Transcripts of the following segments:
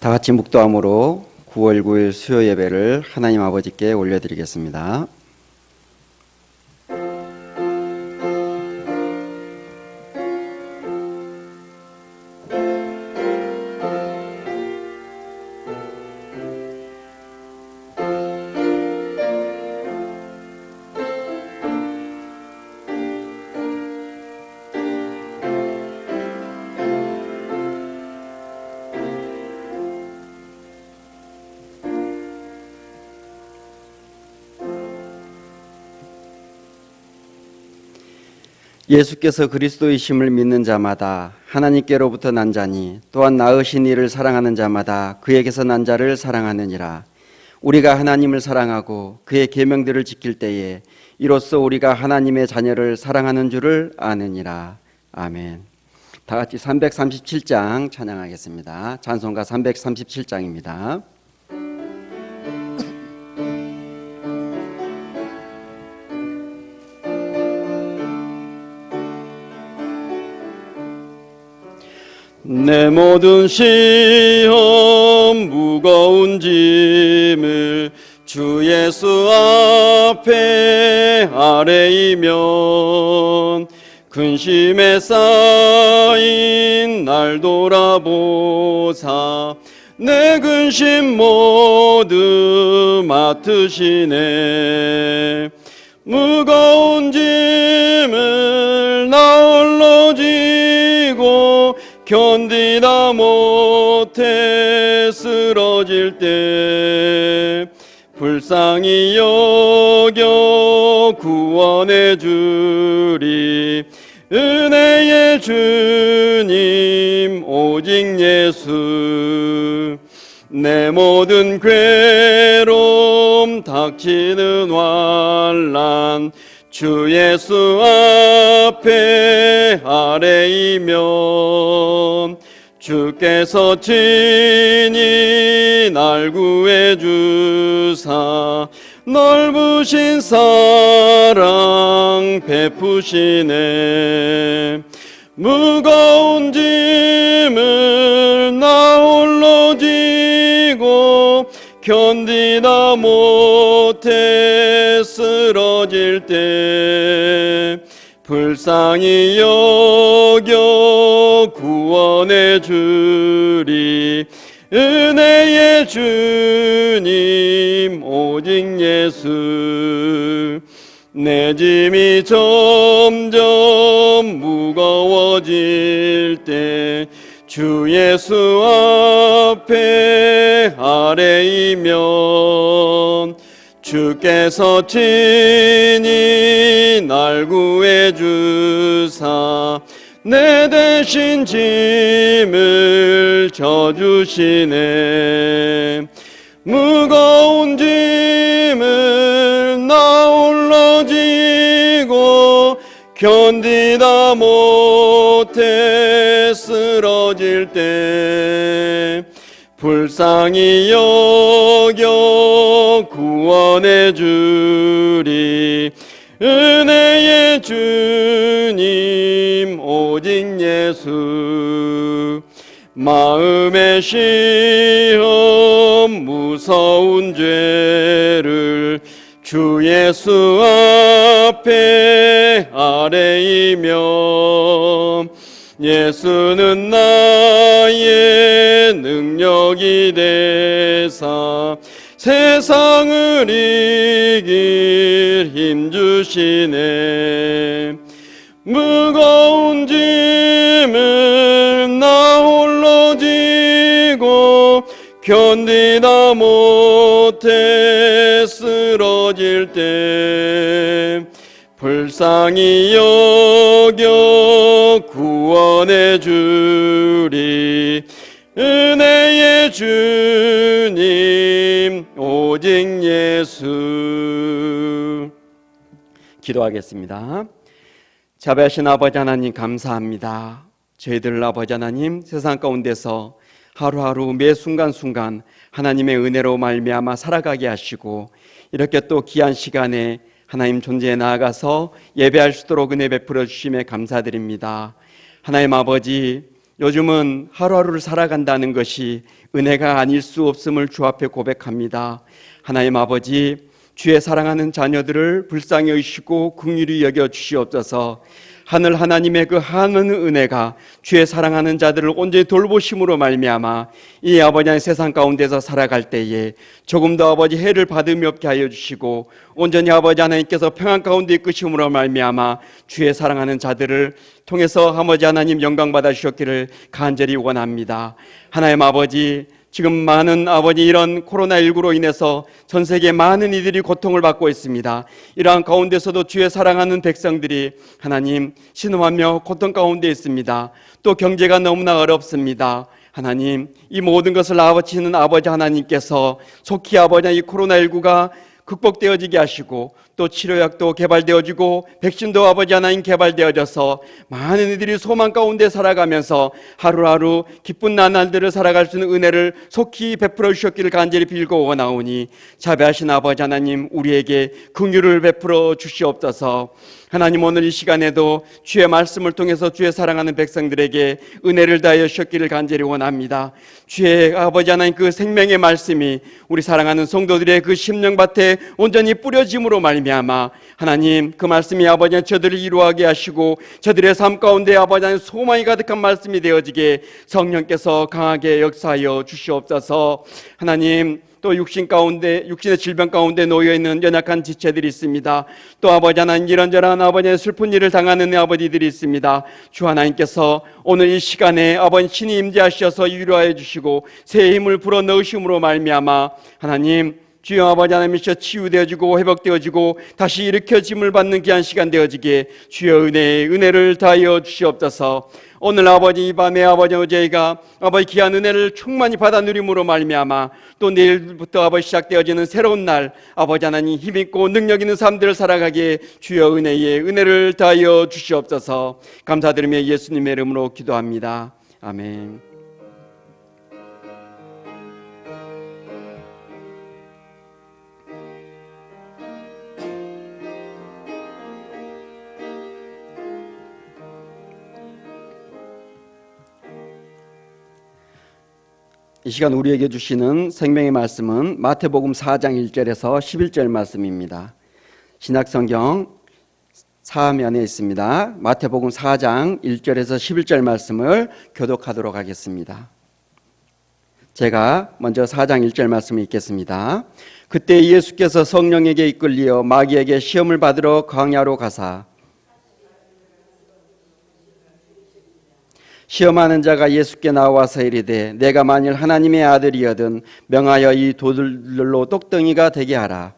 다 같이 묵도함으로 9월 9일 수요 예배를 하나님 아버지께 올려드리겠습니다. 예수께서 그리스도이심을 믿는 자마다 하나님께로부터 난 자니 또한 낳으신 이를 사랑하는 자마다 그에게서 난 자를 사랑하느니라. 우리가 하나님을 사랑하고 그의 계명들을 지킬 때에 이로써 우리가 하나님의 자녀를 사랑하는 줄을 아느니라. 아멘. 다 같이 337장 찬양하겠습니다. 찬송가 337장입니다. 내 모든 시험 무거운 짐을 주 예수 앞에 아뢰이면 근심에 쌓인 날 돌아보사 내 근심 모두 맡으시네. 무거운 짐을 나 홀로 지고 견디다 못해 쓰러질 때 불쌍히 여겨 구원해 주리. 은혜의 주님 오직 예수. 내 모든 괴로움 닥치는 환난 주 예수 앞에 아뢰이면 주께서 친히 날 구해 주사 넓으신 사랑 베푸시네. 무거운 짐을 나 홀로 지고 견디다 못해 쓰러질 때 불쌍히 여겨 구원해 주리. 은혜의 주님 오직 예수. 내 짐이 점점 무거워질 때 주 예수 앞에 아뢰이면 주께서 친히 날 구해 주사 내 대신 짐을 져주시네. 무거운 짐을 나 홀로 지고 견디다 못해 쓰러질 때 불쌍히 여겨 구원해 주리. 은혜의 주님 오직 예수. 마음의 시험 무서운 죄를 주 예수 앞에 아뢰이면 예수는 나의 능력이 되사 세상을 이길 힘 주시네. 무거운 짐을 나 홀로 지고 견디다 못해 쓰러질 때 불쌍히 여겨 구원해 주리. 은혜의 주님 오직 예수. 기도하겠습니다. 자비하신 아버지 하나님 감사합니다. 저희들 아버지 하나님 세상 가운데서 하루하루 매 순간순간 하나님의 은혜로 말미암아 살아가게 하시고 이렇게 또 귀한 시간에 하나님 존재에 나아가서 예배할 수 있도록 은혜 베풀어 주심에 감사드립니다. 하나님 아버지, 요즘은 하루하루를 살아간다는 것이 은혜가 아닐 수 없음을 주 앞에 고백합니다. 하나님 아버지, 주의 사랑하는 자녀들을 불쌍히 여기시고 긍휼히 여겨 주시옵소서. 하늘 하나님의 그 하늘 은혜가 주의 사랑하는 자들을 온전히 돌보심으로 말미암아 이 아버지 하나님 세상 가운데서 살아갈 때에 조금 더 아버지 해를 받음이 없게 하여 주시고 온전히 아버지 하나님께서 평안 가운데 이끄심으로 말미암아 주의 사랑하는 자들을 통해서 아버지 하나님 영광 받아 주셨기를 간절히 원합니다. 하나님 아버지, 지금 많은 아버지 이런 코로나19로 인해서 전 세계 많은 이들이 고통을 받고 있습니다. 이러한 가운데서도 주의 사랑하는 백성들이 하나님 신음하며 고통 가운데 있습니다. 또 경제가 너무나 어렵습니다. 하나님, 이 모든 것을 아버지는 아버지 하나님께서 속히 아버지 이 코로나19가 극복되어지게 하시고 또 치료약도 개발되어지고 백신도 아버지 하나님 개발되어져서 많은 이들이 소망 가운데 살아가면서 하루하루 기쁜 나날들을 살아갈 수 있는 은혜를 속히 베풀어 주셨기를 간절히 빌고 원하오니 자비하신 아버지 하나님, 우리에게 긍휼을 베풀어 주시옵소서. 하나님, 오늘 이 시간에도 주의 말씀을 통해서 주의 사랑하는 백성들에게 은혜를 다하여 주셨기를 간절히 원합니다. 주의 아버지 하나님 그 생명의 말씀이 우리 사랑하는 성도들의 그 심령밭에 온전히 뿌려짐으로 말미암아 하나님 그 말씀이 아버지 저들을 이루하게 하시고 저들의 삶 가운데 아버지 하나님 소망이 가득한 말씀이 되어지게 성령께서 강하게 역사하여 주시옵소서. 하나님, 또 육신의 질병 가운데 놓여있는 연약한 지체들이 있습니다. 또 아버지 하나님 이런저런 아버지의 슬픈 일을 당하는 아버지들이 있습니다. 주 하나님께서 오늘 이 시간에 아버지 신이 임재하셔서 위로하여 주시고 새 힘을 불어넣으심으로 말미암아 하나님 주여 아버지 하나님이시여 치유되어지고 회복되어지고 다시 일으켜짐을 받는 귀한 시간 되어지기에 주여 은혜를 다하여 주시옵소서. 오늘 아버지 이 밤에 아버지 저희가 아버지 귀한 은혜를 충만히 받아 누림으로 말미암아 또 내일부터 아버지 시작되어지는 새로운 날 아버지 하나님 힘있고 능력 있는 삶들을 살아가기에 주여 은혜를 다하여 주시옵소서. 감사드리며 예수님의 이름으로 기도합니다. 아멘. 이 시간 우리에게 주시는 생명의 말씀은 마태복음 4장 1절에서 11절 말씀입니다. 신약성경 4면에 있습니다. 마태복음 4장 1절에서 11절 말씀을 교독하도록 하겠습니다. 제가 먼저 4장 1절 말씀을 읽겠습니다. 그때 예수께서 성령에게 이끌리어 마귀에게 시험을 받으러 광야로 가사 시험하는 자가 예수께 나와서 이르되 내가 만일 하나님의 아들이여든 명하여 이 돌들로 똑덩이가 되게 하라.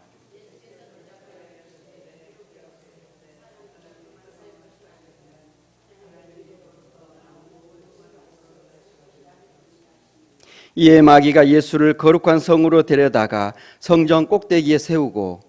이에 마귀가 예수를 거룩한 성으로 데려다가 성전 꼭대기에 세우고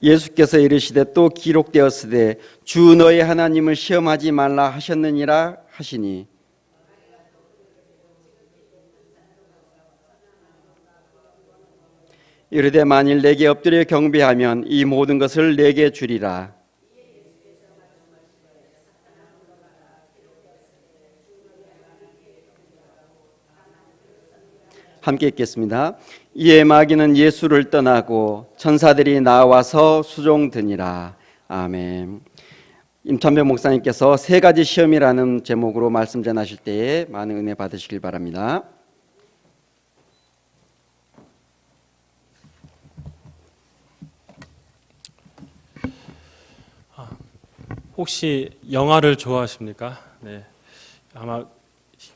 예수께서 이르시되 또 기록되었으되 주 너의 하나님을 시험하지 말라 하셨느니라 하시니 이르되 만일 내게 엎드려 경배하면 이 모든 것을 내게 주리라. 함께 읽겠습니다. 이에 마귀는 예수를 떠나고 천사들이 나와서 수종드니라. 아멘. 임찬배 목사님께서 세 가지 시험이라는 제목으로 말씀 전하실 때에 많은 은혜 받으시길 바랍니다. 혹시 영화를 좋아하십니까? 네. 아마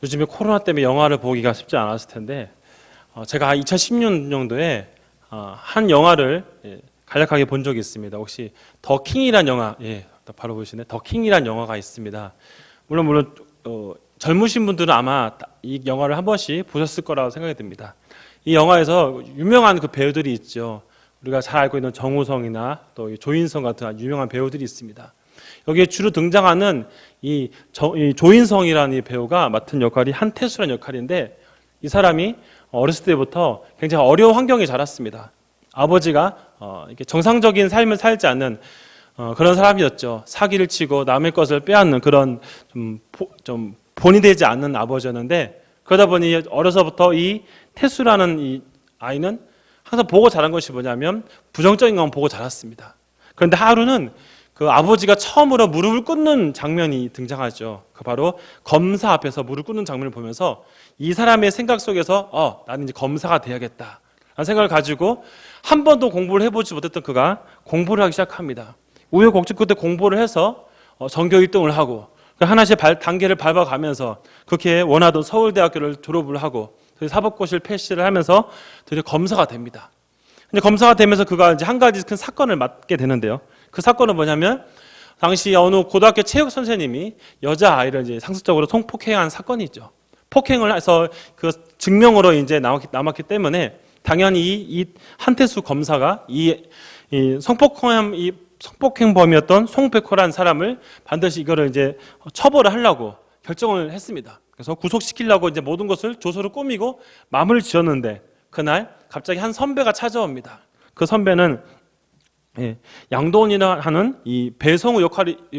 요즘에 코로나 때문에 영화를 보기가 쉽지 않았을 텐데 제가 2016년도에 한 영화를 간략하게 본 적이 있습니다. 혹시 더 킹이란 영화, 바로 보시네. 더 킹이란 영화가 있습니다. 물론 젊으신 분들은 아마 이 영화를 한 번씩 보셨을 거라고 생각이 듭니다. 이 영화에서 유명한 그 배우들이 있죠. 우리가 잘 알고 있는 정우성이나 또 조인성 같은 유명한 배우들이 있습니다. 여기에 주로 등장하는 이 조인성이라는 이 배우가 맡은 역할이 한태수라는 역할인데 이 사람이 어렸을 때부터 굉장히 어려운 환경에 자랐습니다. 아버지가 이렇게 정상적인 삶을 살지 않는 그런 사람이었죠. 사기를 치고 남의 것을 빼앗는 그런 좀 본이 되지 않는 아버지였는데, 그러다 보니 어려서부터 이 태수라는 이 아이는 항상 보고 자란 것이 뭐냐면 부정적인 것만 보고 자랐습니다. 그런데 하루는 그 아버지가 처음으로 무릎을 꿇는 장면이 등장하죠. 그 바로 검사 앞에서 무릎 꿇는 장면을 보면서 이 사람의 생각 속에서 나는 이제 검사가 돼야겠다 라는 생각을 가지고 한 번도 공부를 해보지 못했던 그가 공부를 하기 시작합니다. 우여곡절 끝에 공부를 해서 전교 1등을 하고 하나씩 단계를 밟아가면서 그렇게 원하던 서울대학교를 졸업을 하고 사법고시를 패스를 하면서 드디어 검사가 됩니다. 근데 검사가 되면서 그가 이제 한 가지 큰 사건을 맡게 되는데요. 그 사건은 뭐냐면 당시 어느 고등학교 체육 선생님이 여자 아이를 이제 상습적으로 성폭행한 사건이 있죠. 폭행을 해서 그 증명으로 이제 남았기 때문에 당연히 이 한태수 검사가 이 성폭행범이었던 송백호라는 사람을 반드시 이거를 이제 처벌을 하려고 결정을 했습니다. 그래서 구속시키려고 이제 모든 것을 조서를 꾸미고 마무리를 지었는데 그날 갑자기 한 선배가 찾아옵니다. 그 선배는 양도원이라 하는 이 배성우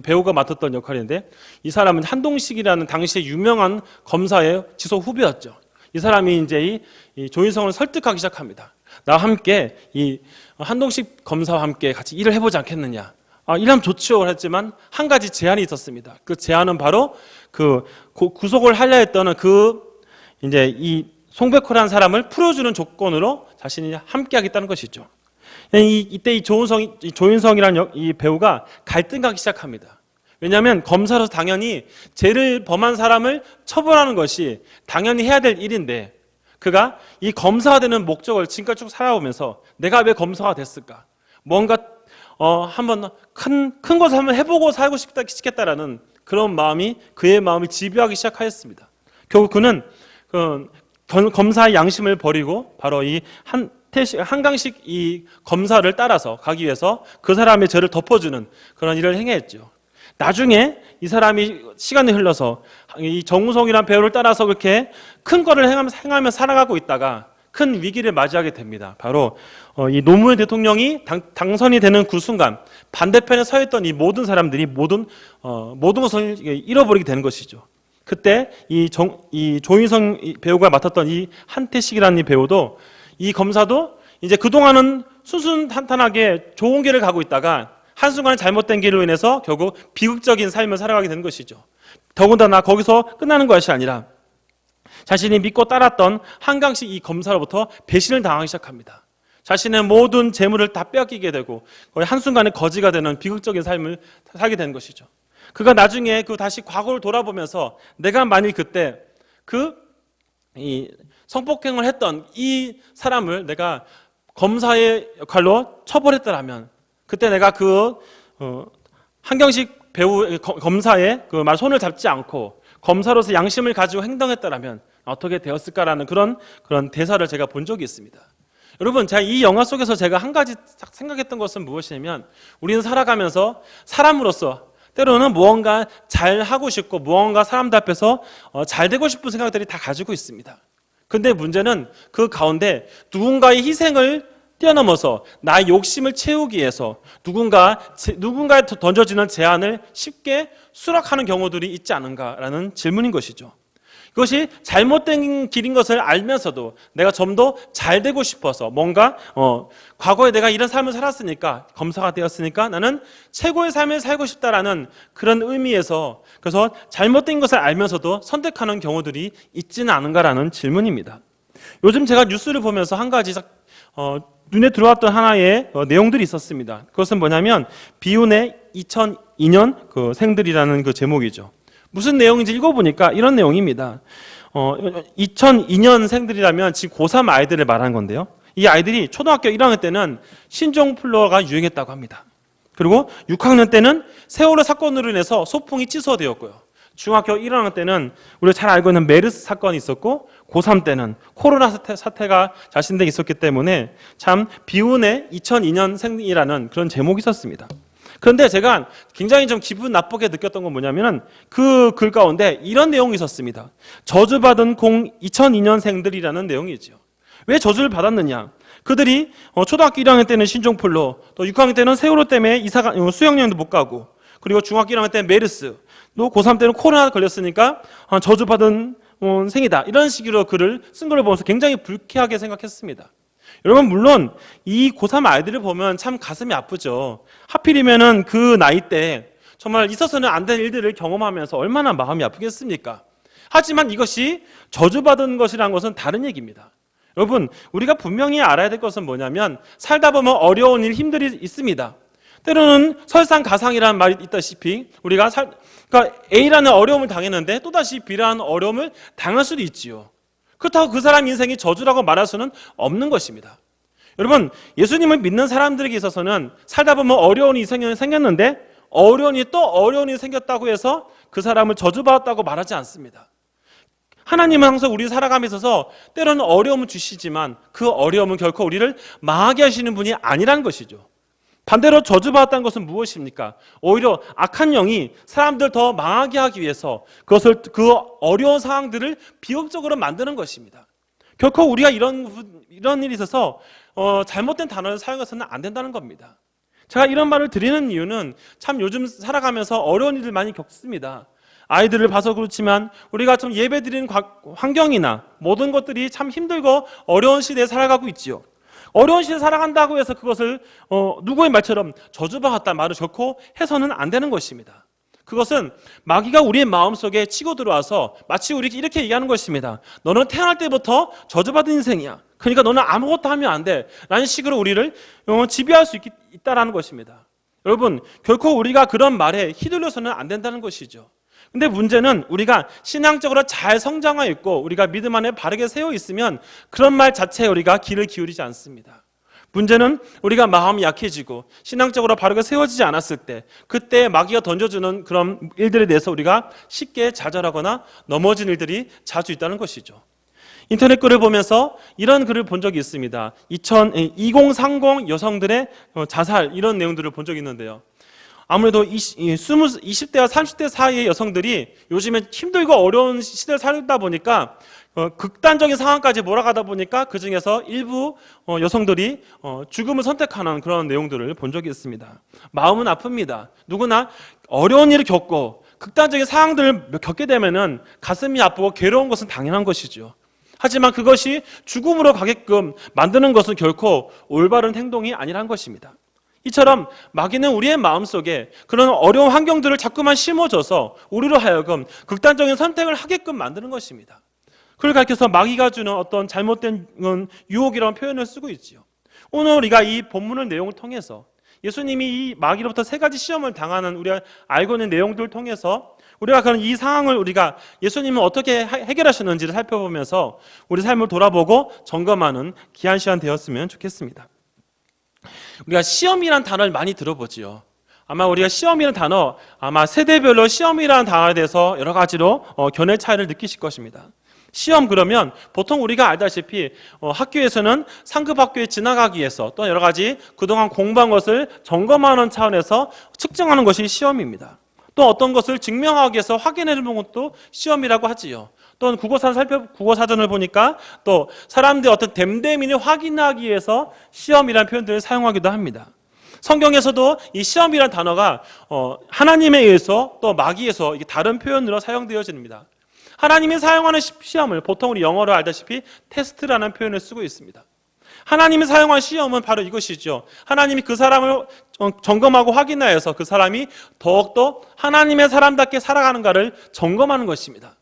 배우가 맡았던 역할인데, 이 사람은 한동식이라는 당시에 유명한 검사의 지속 후배였죠. 이 사람이 이제 이 조인성을 설득하기 시작합니다. 나와 함께 이 한동식 검사와 함께 같이 일을 해보지 않겠느냐. 일하면 좋지요 했지만 한 가지 제한이 있었습니다. 그 제한은 바로 그 구속을 하려 했던 이제 이 송백호라는 사람을 풀어주는 조건으로 자신이 함께하겠다는 것이죠. 이때 이 조인성이라는 이 배우가 갈등하기 시작합니다. 왜냐하면 검사로서 당연히 죄를 범한 사람을 처벌하는 것이 당연히 해야 될 일인데, 그가 이 검사가 되는 목적을 지금까지 쭉 살아오면서 내가 왜 검사가 됐을까? 뭔가 한번 큰 것을 한번 해보고 살고 싶겠다라는 그런 마음이 그의 마음을 지배하기 시작하였습니다. 결국 그는 검사의 양심을 버리고 바로 이 한강식 이 검사를 따라서 가기 위해서 그 사람의 죄를 덮어주는 그런 일을 행했죠. 나중에 이 사람이 시간이 흘러서 이 정우성이라는 배우를 따라서 그렇게 큰 거를 행하며 살아가고 있다가 큰 위기를 맞이하게 됩니다. 바로 이 노무현 대통령이 당선이 되는 그 순간 반대편에 서 있던 이 모든 사람들이 모든 것을 잃어버리게 되는 것이죠. 그때 이 조인성 배우가 맡았던 이 한태식이라는 이 배우도, 이 검사도 이제 그동안은 순순탄탄하게 좋은 길을 가고 있다가 한순간에 잘못된 길로 인해서 결국 비극적인 삶을 살아가게 되는 것이죠. 더군다나 거기서 끝나는 것이 아니라 자신이 믿고 따랐던 한강식 이 검사로부터 배신을 당하기 시작합니다. 자신의 모든 재물을 다 빼앗기게 되고 거의 한순간에 거지가 되는 비극적인 삶을 살게 되는 것이죠. 그가 나중에 다시 과거를 돌아보면서 내가 만일 그때 이 성폭행을 했던 이 사람을 내가 검사의 역할로 처벌했더라면, 그때 내가 한경식 배우 검사의 그 말 손을 잡지 않고 검사로서 양심을 가지고 행동했더라면 어떻게 되었을까라는 그런 대사를 제가 본 적이 있습니다. 여러분, 제가 이 영화 속에서 제가 한 가지 딱 생각했던 것은 무엇이냐면, 우리는 살아가면서 사람으로서 때로는 무언가 잘하고 싶고 무언가 사람들 앞에서 잘 되고 싶은 생각들이 다 가지고 있습니다. 근데 문제는 그 가운데 누군가의 희생을 뛰어넘어서 나의 욕심을 채우기 위해서 누군가에 던져지는 제안을 쉽게 수락하는 경우들이 있지 않은가라는 질문인 것이죠. 그것이 잘못된 길인 것을 알면서도 내가 좀 더 잘 되고 싶어서 뭔가 과거에 내가 이런 삶을 살았으니까, 검사가 되었으니까 나는 최고의 삶을 살고 싶다라는 그런 의미에서, 그래서 잘못된 것을 알면서도 선택하는 경우들이 있지는 않은가라는 질문입니다. 요즘 제가 뉴스를 보면서 한 가지 눈에 들어왔던 하나의 내용들이 있었습니다. 그것은 뭐냐면 비운의 2002년 그 생들이라는 그 제목이죠. 무슨 내용인지 읽어보니까 이런 내용입니다. 2002년 생들이라면 지금 고3 아이들을 말하는 건데요. 이 아이들이 초등학교 1학년 때는 신종플루어가 유행했다고 합니다. 그리고 6학년 때는 세월호 사건으로 인해서 소풍이 취소되었고요. 중학교 1학년 때는 우리가 잘 알고 있는 메르스 사건이 있었고, 고3 때는 코로나 사태가 자신들에게 있었기 때문에 참 비운의 2002년생이라는 그런 제목이 있었습니다. 그런데 제가 굉장히 좀 기분 나쁘게 느꼈던 건 뭐냐면은 그 글 가운데 이런 내용이 있었습니다. 저주받은 2002년생들이라는 내용이죠. 왜 저주를 받았느냐? 그들이 초등학교 1학년 때는 신종플루, 또 6학년 때는 세월호 때문에 수영여행도 못 가고, 그리고 중학교 1학년 때는 메르스, 또 고3 때는 코로나 걸렸으니까 저주받은 생이다. 이런 식으로 글을 쓴 걸 보면서 굉장히 불쾌하게 생각했습니다. 여러분, 물론 이 고3 아이들을 보면 참 가슴이 아프죠. 하필이면은 그 나이 때 정말 있어서는 안 될 일들을 경험하면서 얼마나 마음이 아프겠습니까? 하지만 이것이 저주받은 것이라는 것은 다른 얘기입니다. 여러분, 우리가 분명히 알아야 될 것은 뭐냐면 살다 보면 어려운 일, 힘들이 있습니다. 때로는 설상가상이라는 말이 있다시피 우리가 그러니까 A라는 어려움을 당했는데 또다시 B라는 어려움을 당할 수도 있지요. 그렇다고 그 사람 인생이 저주라고 말할 수는 없는 것입니다. 여러분, 예수님을 믿는 사람들에게 있어서는 살다 보면 어려운 일이 생겼는데 어려운 일이 또 어려운 일이 생겼다고 해서 그 사람을 저주받았다고 말하지 않습니다. 하나님은 항상 우리 살아감에 있어서 때로는 어려움을 주시지만 그 어려움은 결코 우리를 망하게 하시는 분이 아니라는 것이죠. 반대로 저주받았다는 것은 무엇입니까? 오히려 악한 영이 사람들 더 망하게 하기 위해서 그 어려운 상황들을 비극적으로 만드는 것입니다. 결코 우리가 이런 일이 있어서 잘못된 단어를 사용해서는 안 된다는 겁니다. 제가 이런 말을 드리는 이유는 참 요즘 살아가면서 어려운 일을 많이 겪습니다. 아이들을 봐서 그렇지만 우리가 좀 예배드리는 환경이나 모든 것들이 참 힘들고 어려운 시대에 살아가고 있지요. 어려운 시대에 살아간다고 해서 그것을 누구의 말처럼 저주받았다 말을 결코 해서는 안 되는 것입니다. 그것은 마귀가 우리의 마음속에 치고 들어와서 마치 우리에게 이렇게 얘기하는 것입니다. 너는 태어날 때부터 저주받은 인생이야. 그러니까 너는 아무것도 하면 안 돼. 라는 식으로 우리를 지배할 수 있다는 것입니다. 여러분, 결코 우리가 그런 말에 휘둘려서는 안 된다는 것이죠. 근데 문제는 우리가 신앙적으로 잘 성장하여 있고 우리가 믿음 안에 바르게 세워 있으면 그런 말 자체에 우리가 귀를 기울이지 않습니다. 문제는 우리가 마음이 약해지고 신앙적으로 바르게 세워지지 않았을 때 그때 마귀가 던져주는 그런 일들에 대해서 우리가 쉽게 좌절하거나 넘어진 일들이 자주 있다는 것이죠. 인터넷 글을 보면서 이런 글을 본 적이 있습니다. 2030 여성들의 자살 이런 내용들을 본 적이 있는데요. 아무래도 20대와 30대 사이의 여성들이 요즘에 힘들고 어려운 시대를 살다 보니까 극단적인 상황까지 몰아가다 보니까 그 중에서 일부 여성들이 죽음을 선택하는 그런 내용들을 본 적이 있습니다. 마음은 아픕니다. 누구나 어려운 일을 겪고 극단적인 상황들을 겪게 되면은 가슴이 아프고 괴로운 것은 당연한 것이죠. 하지만 그것이 죽음으로 가게끔 만드는 것은 결코 올바른 행동이 아니란 것입니다. 이처럼 마귀는 우리의 마음속에 그런 어려운 환경들을 자꾸만 심어줘서 우리로 하여금 극단적인 선택을 하게끔 만드는 것입니다. 그걸 가르쳐서 마귀가 주는 어떤 잘못된 유혹이라는 표현을 쓰고 있지요. 오늘 우리가 이 본문의 내용을 통해서 예수님이 이 마귀로부터 3가지 시험을 당하는 우리가 알고 있는 내용들을 통해서 우리가 그런 이 상황을 우리가 예수님은 어떻게 해결하셨는지를 살펴보면서 우리 삶을 돌아보고 점검하는 귀한 시간 되었으면 좋겠습니다. 우리가 시험이라는 단어를 많이 들어보지요. 아마 우리가 시험이라는 단어, 아마 세대별로 시험이라는 단어에 대해서 여러 가지로 견해 차이를 느끼실 것입니다. 시험 그러면 보통 우리가 알다시피 학교에서는 상급 학교에 지나가기 위해서 또 여러 가지 그동안 공부한 것을 점검하는 차원에서 측정하는 것이 시험입니다. 또 어떤 것을 증명하기 위해서 확인해보는 것도 시험이라고 하지요. 또는 국어사전을 보니까 또 사람들의 어떤 됨됨이를 확인하기 위해서 시험이라는 표현들을 사용하기도 합니다. 성경에서도 이 시험이라는 단어가 하나님에 의해서 또 마귀에서 다른 표현으로 사용되어집니다. 하나님이 사용하는 시험을 보통 우리 영어로 알다시피 테스트라는 표현을 쓰고 있습니다. 하나님이 사용한 시험은 바로 이것이죠. 하나님이 그 사람을 점검하고 확인하여서 그 사람이 더욱더 하나님의 사람답게 살아가는가를 점검하는 것입니다.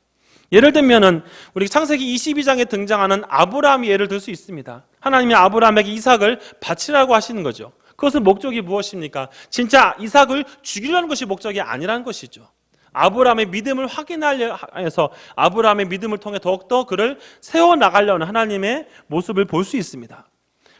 예를 들면은 우리 창세기 22장에 등장하는 아브라함이 예를 들 수 있습니다. 하나님이 아브라함에게 이삭을 바치라고 하시는 거죠. 그것은 목적이 무엇입니까? 진짜 이삭을 죽이려는 것이 목적이 아니라는 것이죠. 아브라함의 믿음을 확인하려 해서 아브라함의 믿음을 통해 더욱더 그를 세워나가려는 하나님의 모습을 볼 수 있습니다.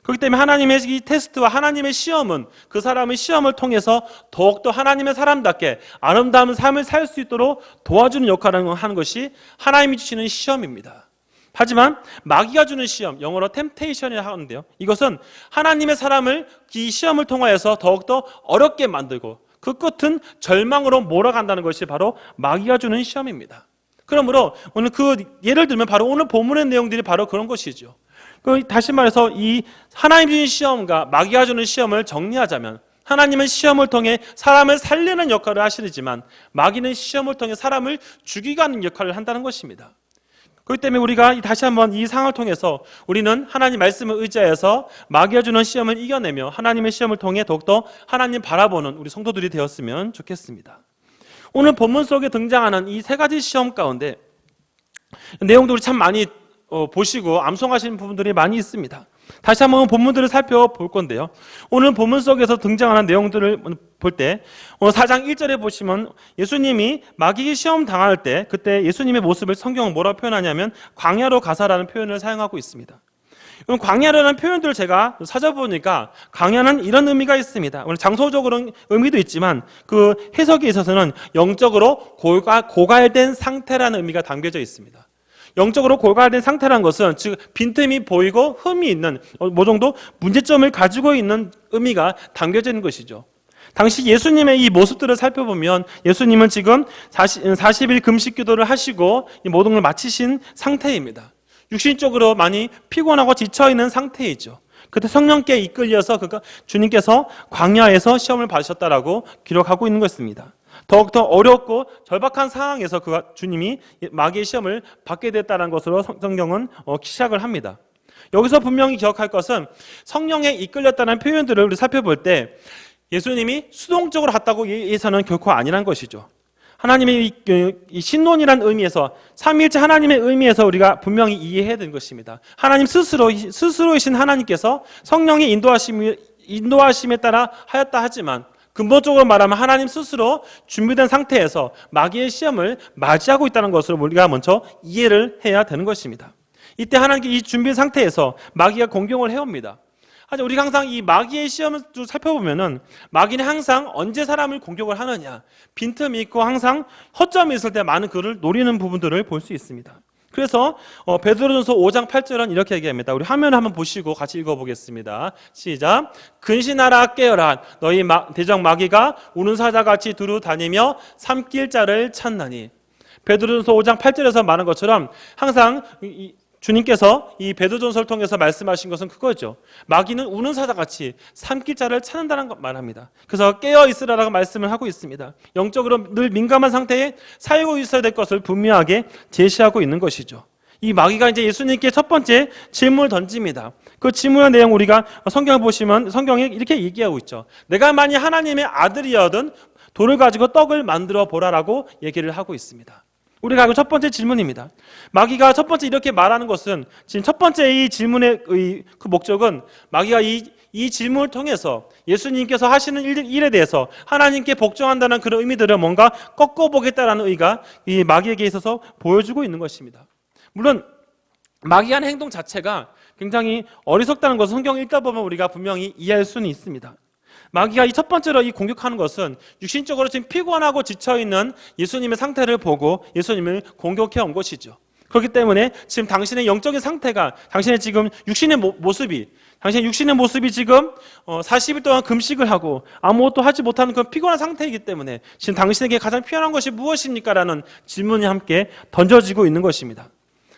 그렇기 때문에 하나님의 이 테스트와 하나님의 시험은 그 사람의 시험을 통해서 더욱더 하나님의 사람답게 아름다운 삶을 살 수 있도록 도와주는 역할을 하는 것이 하나님이 주시는 시험입니다. 하지만 마귀가 주는 시험, 영어로 템테이션이라고 하는데요. 이것은 하나님의 사람을 이 시험을 통하여서 더욱더 어렵게 만들고 그 끝은 절망으로 몰아간다는 것이 바로 마귀가 주는 시험입니다. 그러므로 오늘 그 예를 들면 바로 오늘 본문의 내용들이 바로 그런 것이죠. 다시 말해서 이 하나님 주신 시험과 마귀가 주는 시험을 정리하자면, 하나님은 시험을 통해 사람을 살리는 역할을 하시지만 마귀는 시험을 통해 사람을 죽이게 하는 역할을 한다는 것입니다. 그렇기 때문에 우리가 다시 한번 이 상황을 통해서 우리는 하나님 말씀을 의지하여서 마귀가 주는 시험을 이겨내며 하나님의 시험을 통해 더욱더 하나님 바라보는 우리 성도들이 되었으면 좋겠습니다. 오늘 본문 속에 등장하는 이 세 가지 시험 가운데 내용들을 참 많이 보시고 암송하시는 부분들이 많이 있습니다. 다시 한번 본문들을 살펴볼 건데요. 오늘 본문 속에서 등장하는 내용들을 볼 때 4장 1절에 보시면 예수님이 마귀에게 시험 당할 때 그때 예수님의 모습을 성경은 뭐라고 표현하냐면 광야로 가사라는 표현을 사용하고 있습니다. 광야라는 표현들을 제가 찾아보니까 광야는 이런 의미가 있습니다. 오늘 장소적으로는 의미도 있지만 그 해석에 있어서는 영적으로 고갈된 상태라는 의미가 담겨져 있습니다. 영적으로 고갈된 상태라는 것은 즉 빈틈이 보이고 흠이 있는 뭐 정도 문제점을 가지고 있는 의미가 담겨져 있는 것이죠. 당시 예수님의 이 모습들을 살펴보면 예수님은 지금 40일 금식 기도를 하시고 이 모든 걸 마치신 상태입니다. 육신적으로 많이 피곤하고 지쳐있는 상태이죠. 그때 성령께 이끌려서 주님께서 광야에서 시험을 받으셨다라고 기록하고 있는 것입니다. 더욱더 어렵고 절박한 상황에서 주님이 마귀의 시험을 받게 됐다는 것으로 성경은 시작을 합니다. 여기서 분명히 기억할 것은 성령에 이끌렸다는 표현들을 우리 살펴볼 때 예수님이 수동적으로 했다고 해서는 결코 아니란 것이죠. 하나님의 이 신론이라는 의미에서 삼위일체 하나님의 의미에서 우리가 분명히 이해해야 되는 것입니다. 하나님 스스로이신 하나님께서 성령의 인도하심에 따라 하였다 하지만 근본적으로 말하면 하나님 스스로 준비된 상태에서 마귀의 시험을 맞이하고 있다는 것을 우리가 먼저 이해를 해야 되는 것입니다. 이때 하나님께 이 준비 상태에서 마귀가 공격을 해옵니다. 하지만 우리가 항상 이 마귀의 시험을 살펴보면은 마귀는 항상 언제 사람을 공격을 하느냐, 빈틈이 있고 항상 허점이 있을 때 많은 그를 노리는 부분들을 볼 수 있습니다. 그래서 베드로전서 5장 8절은 이렇게 얘기합니다. 우리 화면 한번 보시고 같이 읽어보겠습니다. 시작. 근신하라 깨어라 너희 대적 마귀가 우는 사자같이 두루 다니며 삼킬 자를 찾나니. 베드로전서 5장 8절에서 말한 것처럼 항상 주님께서 이 베드로전서를 통해서 말씀하신 것은 그거죠. 마귀는 우는 사자같이 삼킬 자를 찾는다는 것 말합니다. 그래서 깨어 있으라라고 말씀을 하고 있습니다. 영적으로 늘 민감한 상태에 살고 있어야 될 것을 분명하게 제시하고 있는 것이죠. 이 마귀가 이제 예수님께 첫 번째 질문을 던집니다. 그 질문의 내용 우리가 성경을 보시면 성경에 이렇게 얘기하고 있죠. 내가 만약 하나님의 아들이어든 돌을 가지고 떡을 만들어 보라라고 얘기를 하고 있습니다. 우리가 알고 첫 번째 질문입니다. 마귀가 첫 번째 이렇게 말하는 것은 지금 첫 번째 이 질문의 그 목적은 마귀가 이 질문을 통해서 예수님께서 하시는 일에 대해서 하나님께 복종한다는 그런 의미들을 뭔가 꺾어보겠다라는 의가 이 마귀에게 있어서 보여주고 있는 것입니다. 물론 마귀가 하는 행동 자체가 굉장히 어리석다는 것을 성경을 읽다 보면 우리가 분명히 이해할 수는 있습니다. 마귀가 이 첫 번째로 이 공격하는 것은 육신적으로 지금 피곤하고 지쳐있는 예수님의 상태를 보고 예수님을 공격해 온 것이죠. 그렇기 때문에 지금 당신의 영적인 상태가 당신의 지금 육신의 모습이 지금 40일 동안 금식을 하고 아무것도 하지 못하는 그런 피곤한 상태이기 때문에 지금 당신에게 가장 필요한 것이 무엇입니까? 라는 질문이 함께 던져지고 있는 것입니다.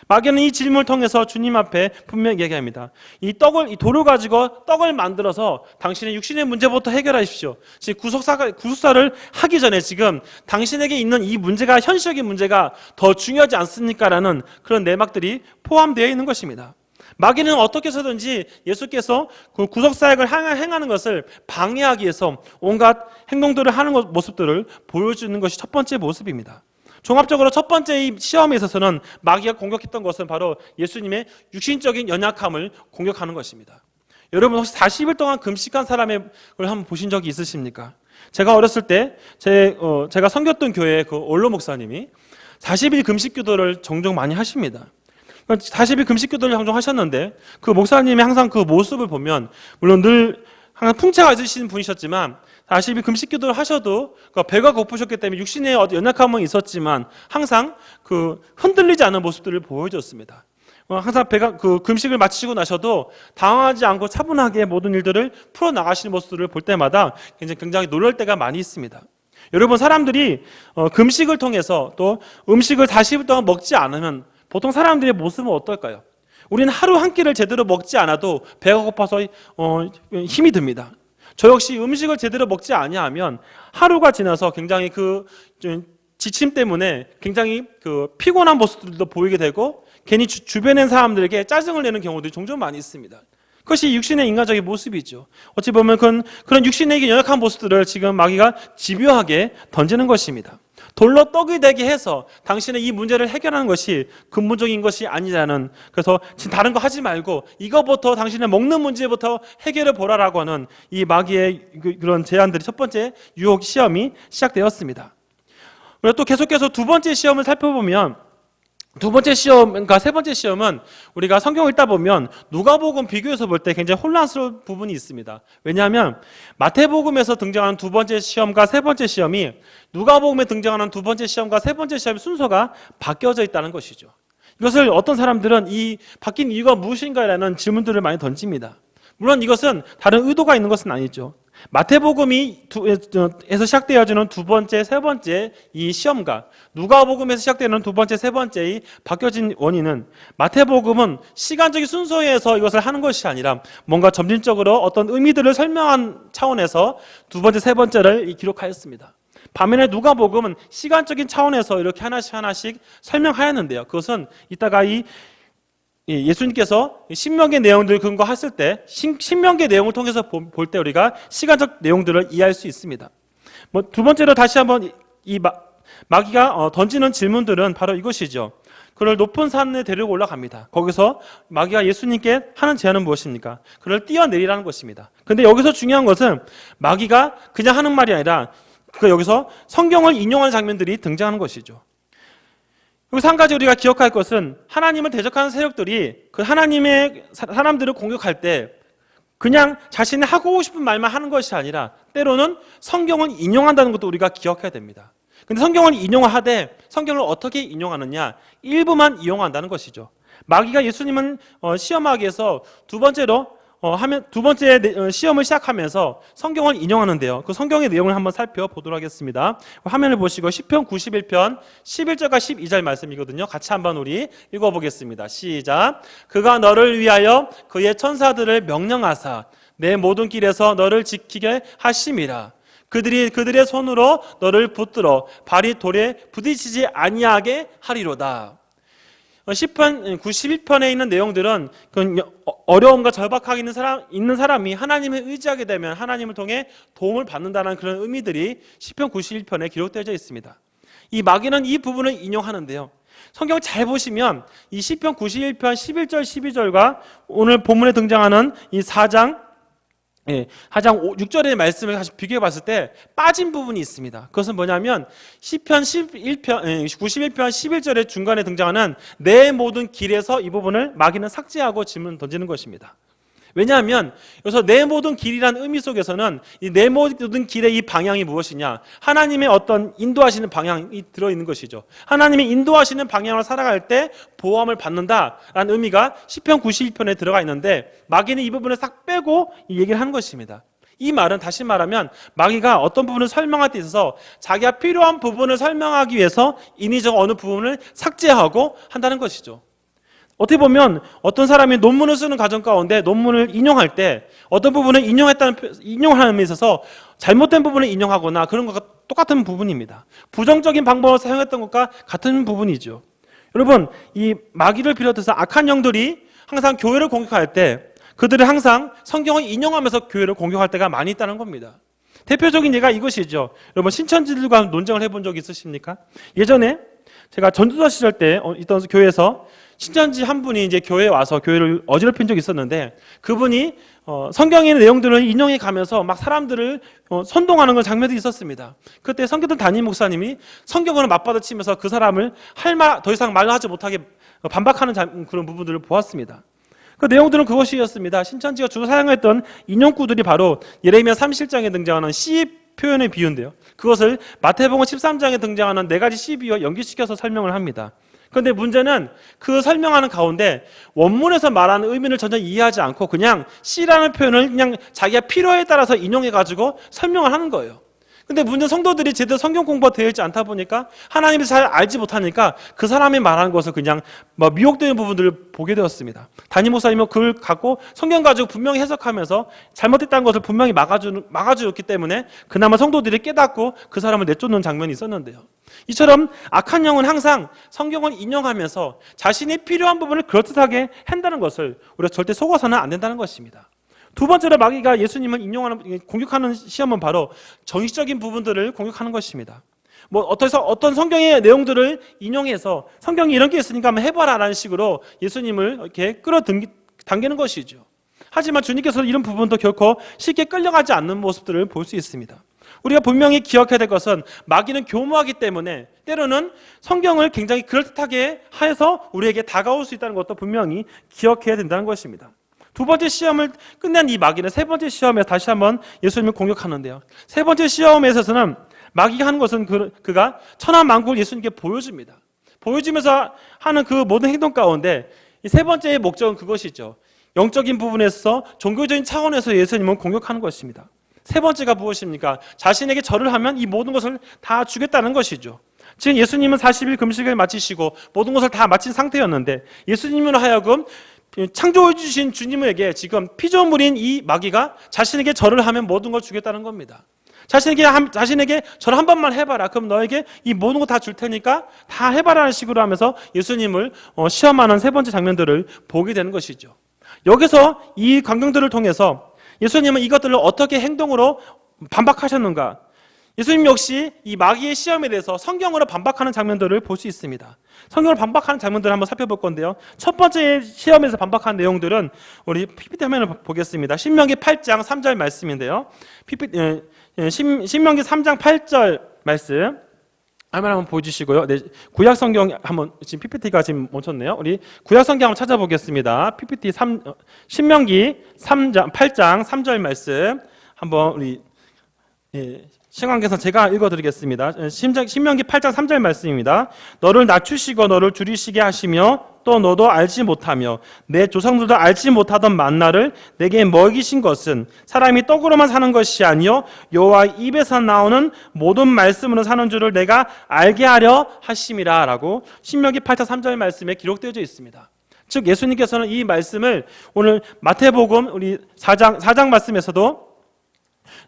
마귀는 이 질문을 통해서 주님 앞에 분명히 얘기합니다. 이 돌을 가지고 떡을 만들어서 당신의 육신의 문제부터 해결하십시오. 지금 구속사를 하기 전에 지금 당신에게 있는 이 문제가 현실적인 문제가 더 중요하지 않습니까? 라는 그런 내막들이 포함되어 있는 것입니다. 마귀는 어떻게 해서든지 예수께서 그 구속사역을 행하는 것을 방해하기 위해서 온갖 행동들을 하는 모습들을 보여주는 것이 첫 번째 모습입니다. 종합적으로 첫 번째 이 시험에 있어서는 마귀가 공격했던 것은 바로 예수님의 육신적인 연약함을 공격하는 것입니다. 여러분 혹시 40일 동안 금식한 사람을 한번 보신 적이 있으십니까? 제가 어렸을 때 제가 섬겼던 교회 그 올로 목사님이 40일 금식 기도를 종종 많이 하십니다. 40일 금식 기도를 종종 하셨는데 그 목사님의 항상 그 모습을 보면 물론 늘 항상 풍채가 있으신 분이셨지만 40일 금식 기도를 하셔도 배가 고프셨기 때문에 육신에 연약함은 있었지만 항상 그 흔들리지 않은 모습들을 보여줬습니다. 항상 금식을 마치고 나셔도 당황하지 않고 차분하게 모든 일들을 풀어 나가시는 모습들을 볼 때마다 굉장히 놀랄 때가 많이 있습니다. 여러분, 사람들이 금식을 통해서 또 음식을 40일 동안 먹지 않으면 보통 사람들의 모습은 어떨까요? 우리는 하루 한 끼를 제대로 먹지 않아도 배가 고파서 힘이 듭니다. 저 역시 음식을 제대로 먹지 아니하면 하루가 지나서 굉장히 지침 때문에 굉장히 피곤한 모습들도 보이게 되고 괜히 주변의 사람들에게 짜증을 내는 경우들이 종종 많이 있습니다. 그것이 육신의 인간적인 모습이죠. 어찌 보면 그런 육신에게 연약한 모습들을 지금 마귀가 집요하게 던지는 것입니다. 돌로 떡이 되게 해서 당신의 이 문제를 해결하는 것이 근본적인 것이 아니라는, 그래서 다른 거 하지 말고 이거부터 당신의 먹는 문제부터 해결해 보라라고 하는 이 마귀의 그런 제안들이 첫 번째 유혹 시험이 시작되었습니다. 그리고 또 계속해서 두 번째 시험을 살펴보면, 두 번째 시험과 세 번째 시험은 우리가 성경을 읽다 보면 누가복음 비교해서 볼 때 굉장히 혼란스러운 부분이 있습니다. 왜냐하면 마태복음에서 등장하는 두 번째 시험과 세 번째 시험이 누가복음에 등장하는 두 번째 시험과 세 번째 시험의 순서가 바뀌어져 있다는 것이죠. 이것을 어떤 사람들은 이 바뀐 이유가 무엇인가라는 질문들을 많이 던집니다. 물론 이것은 다른 의도가 있는 것은 아니죠. 마태복음에서 시작되어지는 두 번째, 세 번째 이 시험과 누가복음에서 시작되는 두 번째, 세 번째의 바뀌어진 원인은, 마태복음은 시간적인 순서에서 이것을 하는 것이 아니라 뭔가 점진적으로 어떤 의미들을 설명한 차원에서 두 번째, 세 번째를 기록하였습니다. 반면에 누가복음은 시간적인 차원에서 이렇게 하나씩 설명하였는데요. 그것은 이따가 예수님께서 신명기의 내용들을 근거했을 때, 신명기의 내용을 통해서 볼 때 우리가 시간적 내용들을 이해할 수 있습니다. 두 번째로 다시 한번 이 마귀가 던지는 질문들은 바로 이것이죠. 그를 높은 산에 데리고 올라갑니다. 거기서 마귀가 예수님께 하는 제안은 무엇입니까? 그를 뛰어내리라는 것입니다. 그런데 여기서 중요한 것은 마귀가 그냥 하는 말이 아니라 여기서 성경을 인용하는 장면들이 등장하는 것이죠. 여기서 한 가지 우리가 기억할 것은, 하나님을 대적하는 세력들이 그 하나님의 사람들을 공격할 때 그냥 자신이 하고 싶은 말만 하는 것이 아니라 때로는 성경을 인용한다는 것도 우리가 기억해야 됩니다. 근데 성경을 인용하되 성경을 어떻게 인용하느냐? 일부만 이용한다는 것이죠. 마귀가 예수님은 시험하기 위해서 두 번째 시험을 시작하면서 성경을 인용하는데요. 그 성경의 내용을 한번 살펴보도록 하겠습니다. 화면을 보시고 시편 91편 11절과 12절 말씀이거든요. 같이 한번 우리 읽어보겠습니다. 시작. 그가 너를 위하여 그의 천사들을 명령하사 내 모든 길에서 너를 지키게 하심이라. 그들의 손으로 너를 붙들어 발이 돌에 부딪히지 아니하게 하리로다. 시편 91편에 있는 내용들은 어려움과 절박하게 있는 사람이 하나님을 의지하게 되면 하나님을 통해 도움을 받는다는 그런 의미들이 시편 91편에 기록되어 있습니다. 이 마귀는 이 부분을 인용하는데요. 성경을 잘 보시면 이 시편 91편 11절 12절과 오늘 본문에 등장하는 이 4장 6절의 말씀을 다시 비교해 봤을 때 빠진 부분이 있습니다. 그것은 뭐냐면 시편 91편 11절의 중간에 등장하는 내 모든 길에서 이 부분을 마귀는 삭제하고 질문 던지는 것입니다. 왜냐하면 여기서 내 모든 길이라는 의미 속에서는 이 내 모든 길의 이 방향이 무엇이냐, 하나님의 어떤 인도하시는 방향이 들어있는 것이죠. 하나님이 인도하시는 방향을 살아갈 때 보호함을 받는다라는 의미가 시편 91편에 들어가 있는데, 마귀는 이 부분을 싹 빼고 이 얘기를 하는 것입니다. 이 말은 다시 말하면 마귀가 어떤 부분을 설명할 때 있어서 자기가 필요한 부분을 설명하기 위해서 인위적 어느 부분을 삭제하고 한다는 것이죠. 어떻게 보면 어떤 사람이 논문을 쓰는 과정 가운데 논문을 인용할 때 어떤 부분을 인용하는 데 있어서 잘못된 부분을 인용하거나 그런 것과 똑같은 부분입니다. 부정적인 방법을 사용했던 것과 같은 부분이죠. 여러분, 이 마귀를 비롯해서 악한 영들이 항상 교회를 공격할 때 그들이 항상 성경을 인용하면서 교회를 공격할 때가 많이 있다는 겁니다. 대표적인 예가 이것이죠. 여러분, 신천지들과 논쟁을 해본 적 있으십니까? 예전에 제가 전도사 시절 때 있던 교회에서 신천지 한 분이 이제 교회에 와서 교회를 어지럽힌 적이 있었는데, 그분이 성경에 있는 내용들을 인용해 가면서 막 사람들을 선동하는 그런 장면들이 있었습니다. 그때 성교동 담임 목사님이 성경을 맞받아치면서 그 사람을 더 이상 말로 하지 못하게 반박하는 그런 부분들을 보았습니다. 그 내용들은 그것이었습니다. 신천지가 주로 사용했던 인용구들이 바로 예레미야 37장에 등장하는 씨 표현의 비유인데요. 그것을 마태복음 13장에 등장하는 네 가지 씨 비유와 연기시켜서 설명을 합니다. 그런데 문제는 그 설명하는 가운데 원문에서 말하는 의미를 전혀 이해하지 않고 그냥 C라는 표현을 그냥 자기가 필요에 따라서 인용해가지고 설명을 하는 거예요. 근데 문제는 성도들이 제대로 성경 공부가 되어 있지 않다 보니까 하나님을 잘 알지 못하니까 그 사람이 말하는 것을 그냥 미혹되는 부분들을 보게 되었습니다. 담임 목사님은 그걸 갖고 성경 가지고 분명히 해석하면서 잘못됐다는 것을 분명히 막아주었기 때문에 그나마 성도들이 깨닫고 그 사람을 내쫓는 장면이 있었는데요. 이처럼 악한 영은 항상 성경을 인용하면서 자신이 필요한 부분을 그럴듯하게 한다는 것을 우리가 절대 속아서는 안 된다는 것입니다. 두 번째로 마귀가 예수님을 공격하는 시험은 바로 정식적인 부분들을 공격하는 것입니다. 어떤 성경의 내용들을 인용해서 성경이 이런 게 있으니까 한번 해봐라 라는 식으로 예수님을 이렇게 끌어당기는 것이죠. 하지만 주님께서는 이런 부분도 결코 쉽게 끌려가지 않는 모습들을 볼 수 있습니다. 우리가 분명히 기억해야 될 것은 마귀는 교묘하기 때문에 때로는 성경을 굉장히 그럴듯하게 해서 우리에게 다가올 수 있다는 것도 분명히 기억해야 된다는 것입니다. 두 번째 시험을 끝낸 이 마귀는 세 번째 시험에 다시 한번 예수님을 공격하는데요. 세 번째 시험에 있어서는 마귀가 하는 것은 그가 천하만국을 예수님께 보여줍니다. 보여주면서 하는 그 모든 행동 가운데 이 세 번째의 목적은 그것이죠. 영적인 부분에서 종교적인 차원에서 예수님을 공격하는 것입니다. 세 번째가 무엇입니까? 자신에게 절을 하면 이 모든 것을 다 주겠다는 것이죠. 지금 예수님은 40일 금식을 마치시고 모든 것을 다 마친 상태였는데 예수님으로 하여금 창조해 주신 주님에게 지금 피조물인 이 마귀가 자신에게 절을 하면 모든 걸 주겠다는 겁니다. 자신에게 절 한 번만 해봐라. 그럼 너에게 이 모든 거 다 줄 테니까 다 해봐라는 식으로 하면서 예수님을 시험하는 세 번째 장면들을 보게 되는 것이죠. 여기서 이 광경들을 통해서 예수님은 이것들을 어떻게 행동으로 반박하셨는가? 예수님 역시 이 마귀의 시험에 대해서 성경으로 반박하는 장면들을 볼 수 있습니다. 성경으로 반박하는 장면들을 한번 살펴볼 건데요. 첫 번째 시험에서 반박한 내용들은 우리 PPT 화면을 보겠습니다. 신명기 8장 3절 말씀인데요. 신명기 3장 8절 말씀 한번 보여주시고요. 네, 구약 성경 한번 지금 PPT가 지금 멈췄네요. 우리 구약 성경 한번 찾아보겠습니다. PPT 신명기 8장 3절 말씀 한번 우리 신강께서 제가 읽어드리겠습니다. 신명기 8장 3절 말씀입니다. 너를 낮추시고 너를 줄이시게 하시며 또 너도 알지 못하며 내 조상들도 알지 못하던 만나를 내게 먹이신 것은 사람이 떡으로만 사는 것이 아니요 여호와 입에서 나오는 모든 말씀으로 사는 줄을 내가 알게 하려 하심이라 라고 신명기 8장 3절 말씀에 기록되어져 있습니다. 즉 예수님께서는 이 말씀을 오늘 마태복음 우리 4장 말씀에서도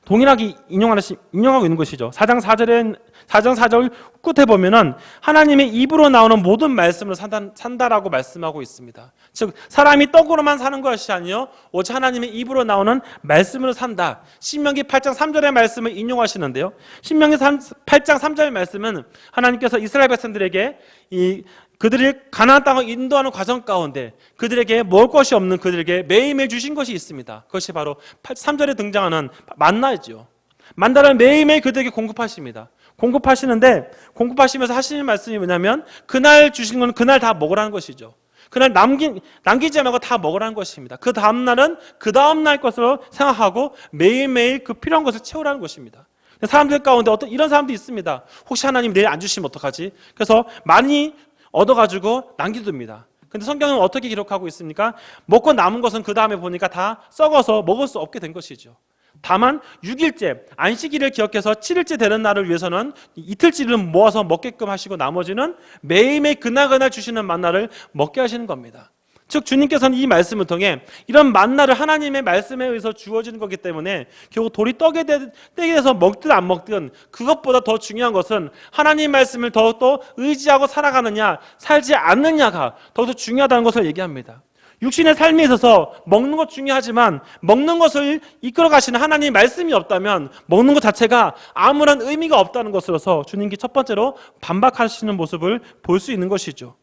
동일하게 인용하고 있는 것이죠. 4장 4절 끝에 보면은 하나님의 입으로 나오는 모든 말씀을 산다라고 말씀하고 있습니다. 즉 사람이 떡으로만 사는 것이 아니요 오직 하나님의 입으로 나오는 말씀으로 산다. 신명기 8장 3절의 말씀을 인용하시는데요. 신명기 8장 3절 말씀은 하나님께서 이스라엘 백성들에게 그들이 가나안 땅을 인도하는 과정 가운데 그들에게 먹을 것이 없는 그들에게 매일매일 주신 것이 있습니다. 그것이 바로 3절에 등장하는 만나죠. 만나를 매일매일 그들에게 공급하십니다. 공급하시면서 하시는 말씀이 뭐냐면 그날 주신 건 그날 다 먹으라는 것이죠. 그날 남기지 말고 다 먹으라는 것입니다. 그 다음 날은 그 다음 날 것으로 생각하고 매일매일 그 필요한 것을 채우라는 것입니다. 사람들 가운데 이런 사람도 있습니다. 혹시 하나님 내일 안 주시면 어떡하지? 그래서 많이 얻어가지고 남겨둡니다. 근데 성경은 어떻게 기록하고 있습니까? 먹고 남은 것은 그 다음에 보니까 다 썩어서 먹을 수 없게 된 것이죠. 다만 6일째 안식일을 기억해서 7일째 되는 날을 위해서는 이틀치를 모아서 먹게끔 하시고 나머지는 매일매일 그날 주시는 만나를 먹게 하시는 겁니다. 즉 주님께서는 이 말씀을 통해 이런 만나를 하나님의 말씀에 의해서 주어지는 거기 때문에 결국 돌이 떡에 대해서 먹든 안 먹든 그것보다 더 중요한 것은 하나님 말씀을 더욱더 의지하고 살아가느냐 살지 않느냐가 더욱더 중요하다는 것을 얘기합니다. 육신의 삶에 있어서 먹는 것 중요하지만 먹는 것을 이끌어 가시는 하나님의 말씀이 없다면 먹는 것 자체가 아무런 의미가 없다는 것으로서 주님께 첫 번째로 반박하시는 모습을 볼 수 있는 것이죠.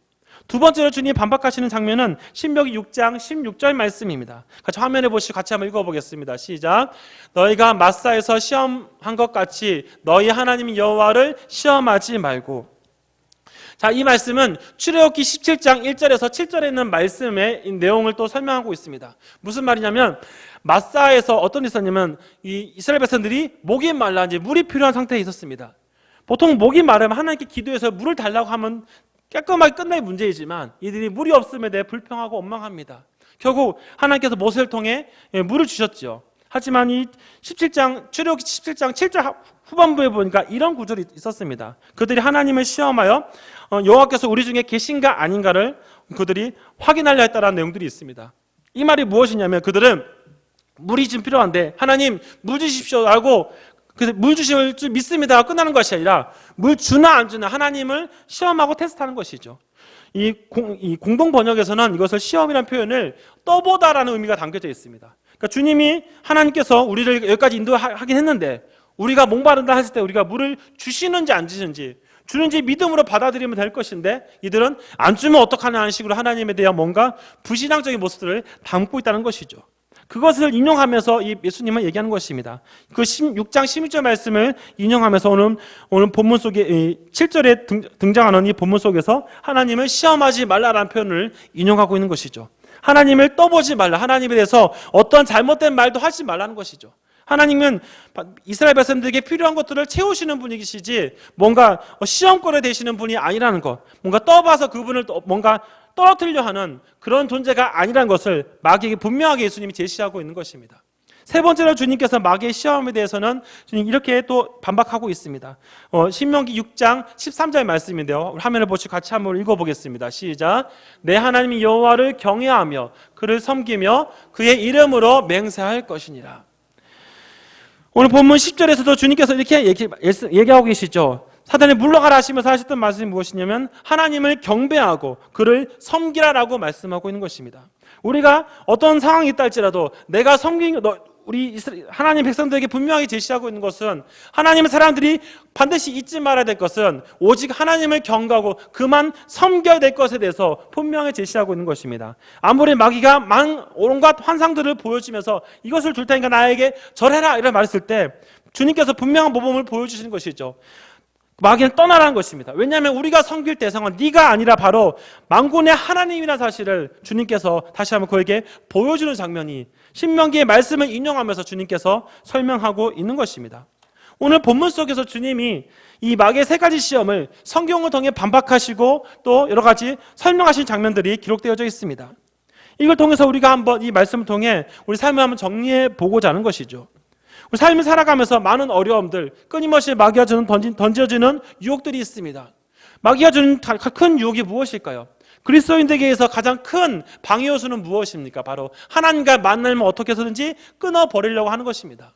두 번째로 주님이 반박하시는 장면은 신명기 6장 16절 말씀입니다. 같이 화면에 보시고 같이 한번 읽어보겠습니다. 시작. 너희가 마사에서 시험한 것 같이 너희 하나님 여호와를 시험하지 말고. 자, 이 말씀은 출애굽기 17장 1절에서 7절에 있는 말씀의 내용을 또 설명하고 있습니다. 무슨 말이냐면 마사에서 어떤 일이 있었냐면 이 이스라엘 백성들이 목이 말라 이제 물이 필요한 상태에 있었습니다. 보통 목이 마르면 하나님께 기도해서 물을 달라고 하면 깔끔하게 끝날 문제이지만 이들이 물이 없음에 대해 불평하고 원망합니다. 결국 하나님께서 모세를 통해 물을 주셨죠. 하지만 이 17장 출애굽기 17장 7절 후반부에 보니까 이런 구절이 있었습니다. 그들이 하나님을 시험하여 여호와께서 우리 중에 계신가 아닌가를 그들이 확인하려 했다라는 내용들이 있습니다. 이 말이 무엇이냐면 그들은 물이 좀 필요한데 하나님 물 주십시오 라고 물 주심을 믿습니다 끝나는 것이 아니라 물 주나 안 주나 하나님을 시험하고 테스트하는 것이죠. 이 공동 번역에서는 이것을 시험이라는 표현을 떠보다라는 의미가 담겨져 있습니다. 그러니까 주님이 하나님께서 우리를 여기까지 인도하긴 했는데 우리가 목마른다 했을 때 우리가 물을 주시는지 안 주시는지 주는지 믿음으로 받아들이면 될 것인데 이들은 안 주면 어떡하나 하는 식으로 하나님에 대한 뭔가 부신앙적인 모습들을 담고 있다는 것이죠. 그것을 인용하면서 이 예수님은 얘기하는 것입니다. 그 6장 16절 말씀을 인용하면서 오늘 본문 속에 7절에 등장하는 이 본문 속에서 하나님을 시험하지 말라라는 표현을 인용하고 있는 것이죠. 하나님을 떠보지 말라. 하나님에 대해서 어떤 잘못된 말도 하지 말라는 것이죠. 하나님은 이스라엘 백성들에게 필요한 것들을 채우시는 분이시지 뭔가 시험거리 되시는 분이 아니라는 것, 뭔가 떠봐서 그분을 뭔가 떨어뜨리려 하는 그런 존재가 아니라는 것을 마귀에게 분명하게 예수님이 제시하고 있는 것입니다. 세 번째로 주님께서 마귀의 시험에 대해서는 주님 이렇게 또 반박하고 있습니다. 신명기 6장 13절 말씀인데요. 화면을 보시고 같이 한번 읽어보겠습니다. 시작. 내 하나님 여호와를 경외하며 그를 섬기며 그의 이름으로 맹세할 것이니라. 오늘 본문 10절에서도 주님께서 이렇게 얘기하고 계시죠. 사단이 물러가라 하시면서 하셨던 말씀이 무엇이냐면 하나님을 경배하고 그를 섬기라라고 말씀하고 있는 것입니다. 우리가 어떤 상황이 있다 할지라도 내가 우리 하나님 백성들에게 분명히 제시하고 있는 것은 하나님의 사람들이 반드시 잊지 말아야 될 것은 오직 하나님을 경가하고 그만 섬겨야 될 것에 대해서 분명히 제시하고 있는 것입니다. 아무리 마귀가 온갖 환상들을 보여주면서 이것을 줄 테니까 나에게 절해라 이런 말했을 때 주님께서 분명한 모범을 보여주시는 것이죠. 마귀는 떠나라는 것입니다. 왜냐하면 우리가 섬길 대상은 네가 아니라 바로 만군의 하나님이라는 사실을 주님께서 다시 한번 그에게 보여주는 장면이 신명기의 말씀을 인용하면서 주님께서 설명하고 있는 것입니다. 오늘 본문 속에서 주님이 이 마귀의 세 가지 시험을 성경을 통해 반박하시고 또 여러 가지 설명하신 장면들이 기록되어져 있습니다. 이걸 통해서 우리가 한번 이 말씀을 통해 우리 삶을 한번 정리해 보고자 하는 것이죠. 우리 삶을 살아가면서 많은 어려움들, 끊임없이 마귀가 던져주는 유혹들이 있습니다. 마귀가 주는 큰 유혹이 무엇일까요? 그리스도인들에게서 가장 큰 방해 요소는 무엇입니까? 바로 하나님과 만나면 어떻게 해서든지 끊어버리려고 하는 것입니다.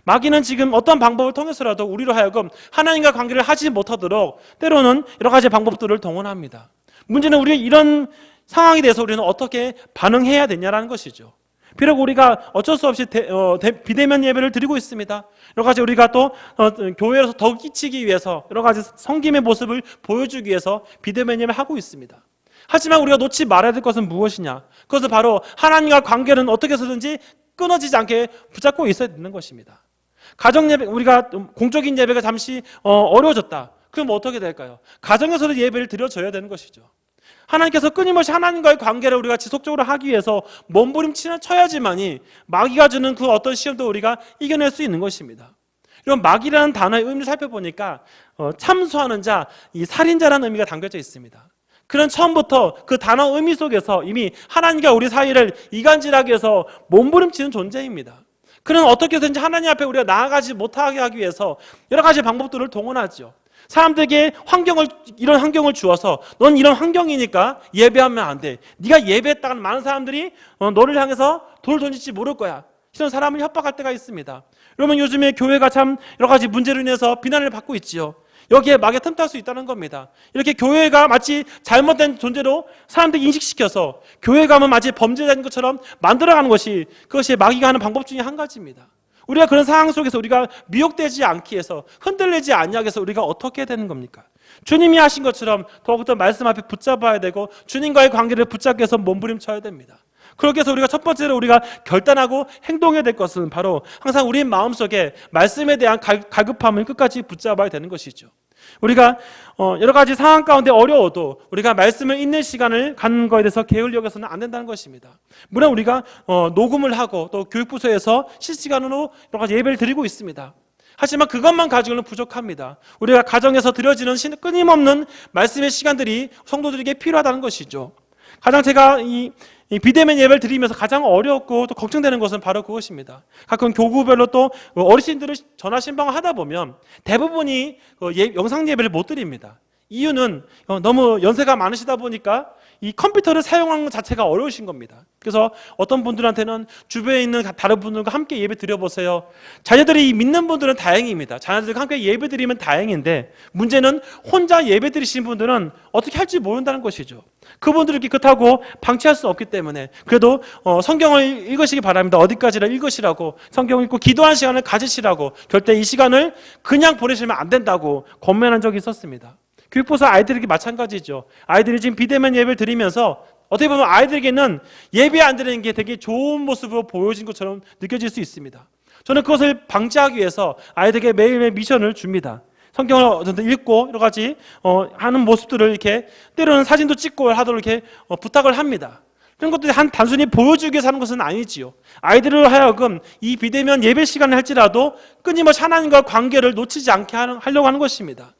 마귀는 지금 어떤 방법을 통해서라도 우리로 하여금 하나님과 관계를 하지 못하도록 때로는 여러 가지 방법들을 동원합니다. 문제는 우리 이런 상황에 대해서 우리는 어떻게 반응해야 되냐라는 것이죠. 비록 우리가 어쩔 수 없이 비대면 예배를 드리고 있습니다. 여러 가지 우리가 또 교회에서 더 끼치기 위해서 여러 가지 섬김의 모습을 보여주기 위해서 비대면 예배를 하고 있습니다. 하지만 우리가 놓지 말아야 될 것은 무엇이냐? 그것은 바로 하나님과 관계는 어떻게 해서든지 끊어지지 않게 붙잡고 있어야 되는 것입니다. 가정 예배, 우리가 공적인 예배가 잠시 어려워졌다. 그럼 어떻게 될까요? 가정에서도 예배를 드려줘야 되는 것이죠. 하나님께서 끊임없이 하나님과의 관계를 우리가 지속적으로 하기 위해서 몸부림치는 쳐야지만이 마귀가 주는 그 어떤 시험도 우리가 이겨낼 수 있는 것입니다. 이런 마귀라는 단어의 의미를 살펴보니까 참수하는 자, 이 살인자라는 의미가 담겨져 있습니다. 그런 처음부터 그 단어 의미 속에서 이미 하나님과 우리 사이를 이간질하기 위해서 몸부림치는 존재입니다. 그는 어떻게든지 하나님 앞에 우리가 나아가지 못하게 하기 위해서 여러 가지 방법들을 동원하죠. 사람들에게 이런 환경을 주어서 넌 이런 환경이니까 예배하면 안 돼. 네가 예배했다가는 많은 사람들이 너를 향해서 돌을 던질지 모를 거야. 이런 사람을 협박할 때가 있습니다. 여러분 요즘에 교회가 참 여러 가지 문제로 인해서 비난을 받고 있지요. 여기에 마귀가 틈탈 수 있다는 겁니다. 이렇게 교회가 마치 잘못된 존재로 사람들이 인식시켜서 교회 가면 마치 범죄자인 것처럼 만들어가는 그것이 마귀가 하는 방법 중에 한 가지입니다. 우리가 그런 상황 속에서 우리가 미혹되지 않기 위해서 흔들리지 않기 위해서 우리가 어떻게 해야 되는 겁니까? 주님이 하신 것처럼 더욱더 말씀 앞에 붙잡아야 되고 주님과의 관계를 붙잡기 위해서 몸부림쳐야 됩니다. 그렇게 해서 우리가 첫 번째로 우리가 결단하고 행동해야 될 것은 바로 항상 우리 마음속에 말씀에 대한 갈급함을 끝까지 붙잡아야 되는 것이죠. 우리가 여러 가지 상황 가운데 어려워도 우리가 말씀을 읽는 시간을 갖는 것에 대해서 게을리 여겨서는 안 된다는 것입니다. 물론 우리가 녹음을 하고 또 교육부서에서 실시간으로 여러 가지 예배를 드리고 있습니다. 하지만 그것만 가지고는 부족합니다. 우리가 가정에서 드려지는 끊임없는 말씀의 시간들이 성도들에게 필요하다는 것이죠. 가장 제가 이 비대면 예배를 드리면서 가장 어렵고 또 걱정되는 것은 바로 그것입니다. 가끔 교구별로 또 어르신들을 전화 신방을 하다 보면 대부분이 영상 예배를 못 드립니다. 이유는 너무 연세가 많으시다 보니까 이 컴퓨터를 사용하는 것 자체가 어려우신 겁니다. 그래서 어떤 분들한테는 주변에 있는 다른 분들과 함께 예배 드려보세요. 자녀들이 믿는 분들은 다행입니다. 자녀들과 함께 예배 드리면 다행인데, 문제는 혼자 예배 드리신 분들은 어떻게 할지 모른다는 것이죠. 그분들을 그렇다고 방치할 수 없기 때문에 그래도 성경을 읽으시기 바랍니다. 어디까지나 읽으시라고, 성경을 읽고 기도하는 시간을 가지시라고, 절대 이 시간을 그냥 보내시면 안 된다고 권면한 적이 있었습니다. 교육부서 아이들에게 마찬가지죠. 아이들이 지금 비대면 예배를 드리면서 어떻게 보면 아이들에게는 예배 안 드리는 게 되게 좋은 모습으로 보여진 것처럼 느껴질 수 있습니다. 저는 그것을 방지하기 위해서 아이들에게 매일매일 미션을 줍니다. 성경을 읽고 여러 가지 하는 모습들을 이렇게 때로는 사진도 찍고 하도록 이렇게 부탁을 합니다. 그런 것들이 단순히 보여주기 위해서 하는 것은 아니지요. 아이들을 하여금 이 비대면 예배 시간을 할지라도 끊임없이 하나님과 관계를 놓치지 않게 하려고 하는 것입니다.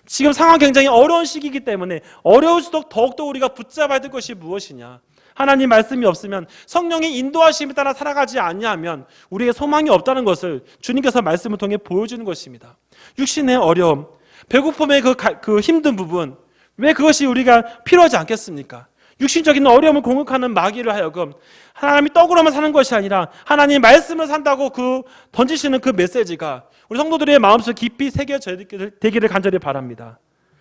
지금 상황 굉장히 어려운 시기이기 때문에 어려울수록 더욱더 우리가 붙잡아야 될 것이 무엇이냐. 하나님 말씀이 없으면, 성령의 인도하심에 따라 살아가지 않냐면 우리의 소망이 없다는 것을 주님께서 말씀을 통해 보여주는 것입니다. 육신의 어려움, 배고픔의 그 힘든 부분, 왜 그것이 우리가 필요하지 않겠습니까? 육신적인 어려움을 공격하는 마귀를 하여금 하나님이 떡으로만 사는 것이 아니라 하나님의 말씀을 산다고 던지시는 그 메시지가 우리 성도들의 마음속 깊이 새겨지기를 간절히 바랍니다.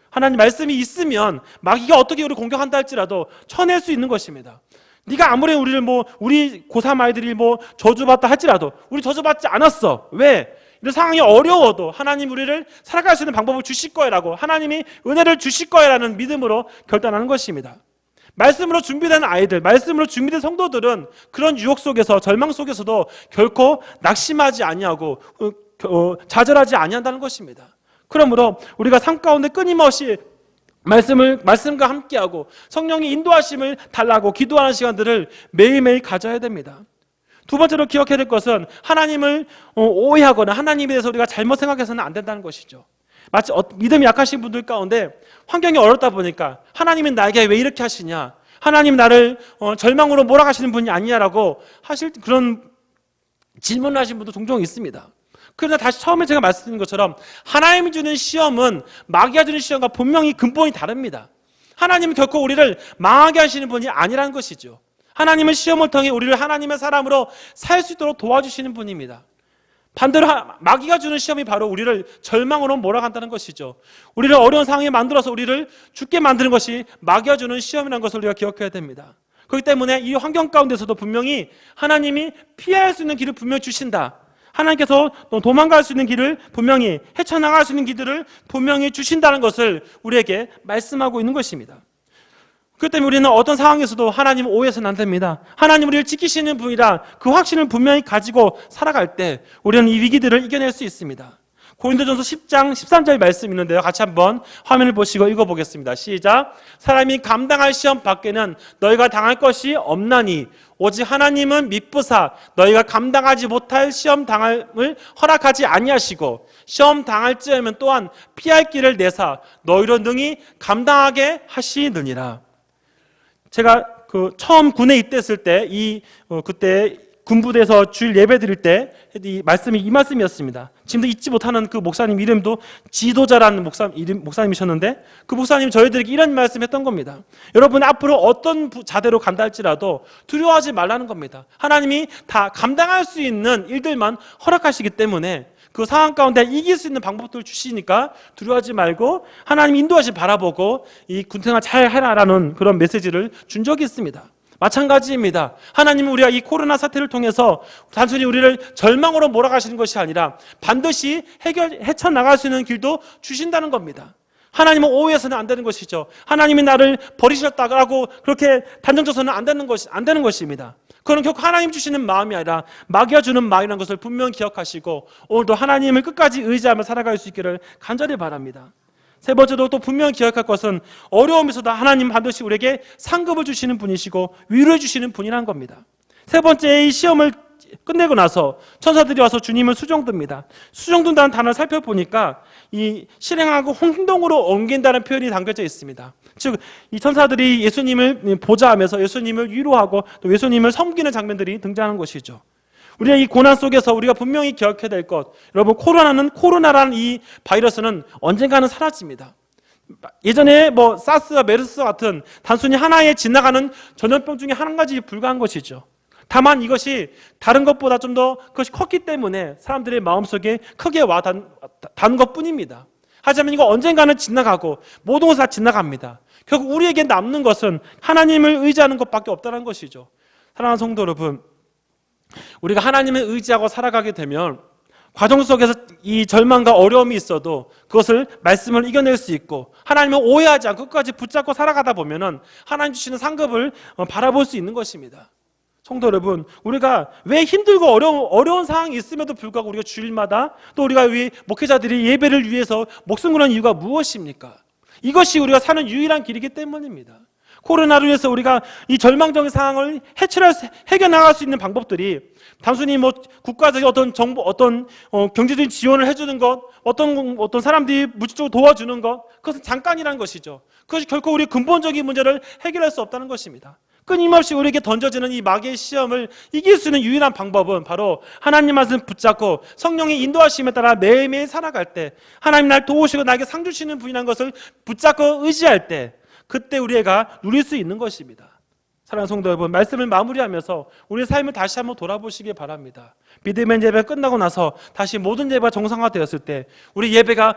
하나님 말씀이 있으면 마귀가 어떻게 우리를 공격한다 할지라도 쳐낼 수 있는 것입니다. 네가 아무리 우리 고3 아이들이 저주받다 할지라도 우리 저주받지 않았어. 왜? 이런 상황이 어려워도 하나님 우리를 살아갈 수 있는 방법을 주실 거야라고, 하나님이 은혜를 주실 거야라는 믿음으로 결단하는 것입니다. 말씀으로 준비된 아이들, 말씀으로 준비된 성도들은 그런 유혹 속에서, 절망 속에서도 결코 낙심하지 아니하고 좌절하지 아니한다는 것입니다. 그러므로 우리가 삶 가운데 끊임없이 말씀과 함께하고 성령의 인도하심을 달라고 기도하는 시간들을 매일매일 가져야 됩니다. 두 번째로 기억해야 될 것은 하나님을 오해하거나 하나님에 대해서 우리가 잘못 생각해서는 안 된다는 것이죠. 마치 믿음이 약하신 분들 가운데 환경이 어렵다 보니까 하나님은 나에게 왜 이렇게 하시냐, 하나님 나를 절망으로 몰아가시는 분이 아니냐라고 하실 그런 질문을 하신 분도 종종 있습니다. 그러나 다시 처음에 제가 말씀드린 것처럼 하나님이 주는 시험은 마귀가 주는 시험과 분명히 근본이 다릅니다. 하나님은 결코 우리를 망하게 하시는 분이 아니라는 것이죠. 하나님은 시험을 통해 우리를 하나님의 사람으로 살 수 있도록 도와주시는 분입니다. 반대로 마귀가 주는 시험이 바로 우리를 절망으로 몰아간다는 것이죠. 우리를 어려운 상황에 만들어서 우리를 죽게 만드는 것이 마귀가 주는 시험이라는 것을 우리가 기억해야 됩니다. 그렇기 때문에 이 환경 가운데서도 분명히 하나님이 피할 수 있는 길을 분명히 주신다. 하나님께서 도망갈 수 있는 길을 분명히, 헤쳐나갈 수 있는 길들을 분명히 주신다는 것을 우리에게 말씀하고 있는 것입니다. 그렇기 때문에 우리는 어떤 상황에서도 하나님을 오해해서는 안 됩니다. 하나님 우리를 지키시는 분이라 그 확신을 분명히 가지고 살아갈 때 우리는 이 위기들을 이겨낼 수 있습니다. 고린도전서 10장 13절 말씀이 있는데요. 같이 한번 화면을 보시고 읽어보겠습니다. 시작. 사람이 감당할 시험 밖에는 너희가 당할 것이 없나니 오직 하나님은 미쁘사 너희가 감당하지 못할 시험 당함을 허락하지 아니하시고 시험 당할지라면 또한 피할 길을 내사 너희로 능히 감당하게 하시느니라. 제가 처음 군에 입대했을 때 그때 군부대에서 주일 예배 드릴 때 이 말씀이었습니다. 지금도 잊지 못하는 그 목사님 이름도 지도자라는 목사님이셨는데 그 목사님이 저희들에게 이런 말씀했던 겁니다. 여러분 앞으로 어떤 자대로 간다 할지라도 두려워하지 말라는 겁니다. 하나님이 다 감당할 수 있는 일들만 허락하시기 때문에 그 상황 가운데 이길 수 있는 방법들을 주시니까 두려워하지 말고 하나님 인도하시 바라보고 이 군생활 잘 해라라는 그런 메시지를 준 적이 있습니다. 마찬가지입니다. 하나님은 우리가 이 코로나 사태를 통해서 단순히 우리를 절망으로 몰아가시는 것이 아니라 반드시 헤쳐나갈 수 있는 길도 주신다는 겁니다. 하나님은 오해해서는 안 되는 것이죠. 하나님이 나를 버리셨다고 그렇게 단정져서는 안 되는 것입니다. 그건 결코 하나님 주시는 마음이 아니라 마귀가 주는 마음이라는 것을 분명히 기억하시고 오늘도 하나님을 끝까지 의지하며 살아갈 수 있기를 간절히 바랍니다. 세 번째로 또 분명히 기억할 것은 어려움에서도 하나님 반드시 우리에게 상급을 주시는 분이시고 위로해 주시는 분이라는 겁니다. 세 번째 이 시험을 끝내고 나서 천사들이 와서 주님을 수종듭니다. 수종든다는 단어를 살펴보니까 이 실행하고 행동으로 옮긴다는 표현이 담겨져 있습니다. 즉, 이 천사들이 예수님을 보좌하면서 예수님을 위로하고 또 예수님을 섬기는 장면들이 등장하는 것이죠. 우리가 이 고난 속에서 우리가 분명히 기억해야 될 것, 여러분, 코로나라는 이 바이러스는 언젠가는 사라집니다. 예전에 사스와 메르스 같은 단순히 하나의 지나가는 전염병 중에 한 가지 불과한 것이죠. 다만 이것이 다른 것보다 좀 더 그것이 컸기 때문에 사람들의 마음속에 크게 와닿은 것뿐입니다. 하지만 이거 언젠가는 지나가고 모든 것이 다 지나갑니다. 결국 우리에게 남는 것은 하나님을 의지하는 것밖에 없다는 것이죠. 사랑하는 성도 여러분, 우리가 하나님을 의지하고 살아가게 되면 과정 속에서 이 절망과 어려움이 있어도 그것을 말씀을 이겨낼 수 있고 하나님을 오해하지 않고 끝까지 붙잡고 살아가다 보면은 하나님 주시는 상급을 바라볼 수 있는 것입니다. 성도 여러분, 우리가 왜 힘들고 어려운 상황이 있음에도 불구하고 우리가 주일마다 또 우리가 목회자들이 예배를 위해서 목숨 거는 이유가 무엇입니까? 이것이 우리가 사는 유일한 길이기 때문입니다. 코로나로 인해서 우리가 이 절망적인 상황을 해결나갈 수 있는 방법들이 단순히 국가적인 어떤 정보, 경제적인 지원을 해주는 것, 어떤 사람들이 물질적으로 도와주는 것, 그것은 잠깐이라는 것이죠. 그것이 결코 우리 근본적인 문제를 해결할 수 없다는 것입니다. 끊임없이 우리에게 던져지는 이 마귀의 시험을 이길 수 있는 유일한 방법은 바로 하나님 말씀 붙잡고 성령의 인도하심에 따라 매일매일 살아갈 때, 하나님 날 도우시고 나에게 상 주시는 분이라는 것을 붙잡고 의지할 때, 그때 우리가 누릴 수 있는 것입니다. 사랑하는 성도 여러분, 말씀을 마무리하면서 우리의 삶을 다시 한번 돌아보시기 바랍니다. 비대면 예배가 끝나고 나서 다시 모든 예배가 정상화되었을 때 우리 예배가